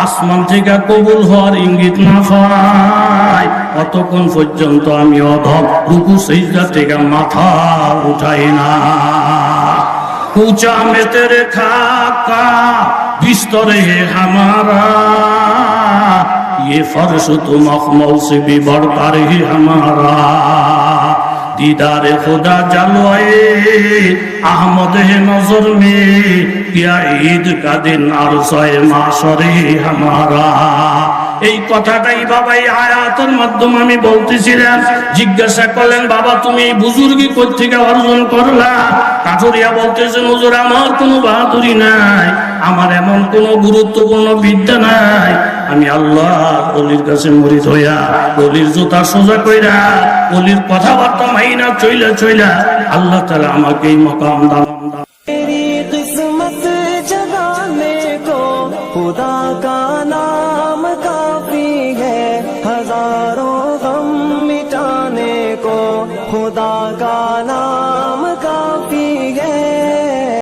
A: আসমান থেকে কবুল হওয়ার ইঙ্গিত না পাই ততক্ষণ পর্যন্ত আমি অধম রুকু সিজদা থেকে মাথা উঠাই না। पूछा मैं तेरे खाका बिस्तर है हमारा, ये फर्श तो मखमल से भी बढ़कर है हमारा। दीदारे खुदा जलवाए अहमद है नजर में, क्या ईद का दिन अरसाए माशर है हमारा। এই কথাটাই বাবা এই আয়াতের মাধ্যমে আমি বলতেছিলাম। জিজ্ঞাসা করলেন, বাবা তুমি এই বুজুর্গি কই থেকে অর্জন করলা? কাঠুরিয়া বলতেছেন, হুজুর আমার কোনো বাহাদুরি নাই, আমার এমন কোনো গুরুত্বপূর্ণ বিদ্যা নাই। আমি আল্লাহর ওলির কাছে মুরিদ হইয়া ওলির জুতা সোজা কইরা ওলির কথাবার্তা মাইনা চইলা চইলা আল্লাহ তাআলা আমাকে এই মাকাম দান।
B: तेरी किस्मत जगाने को खुदा का नाम काफी है, हजारों गम मिटाने को खुदा का नाम काफी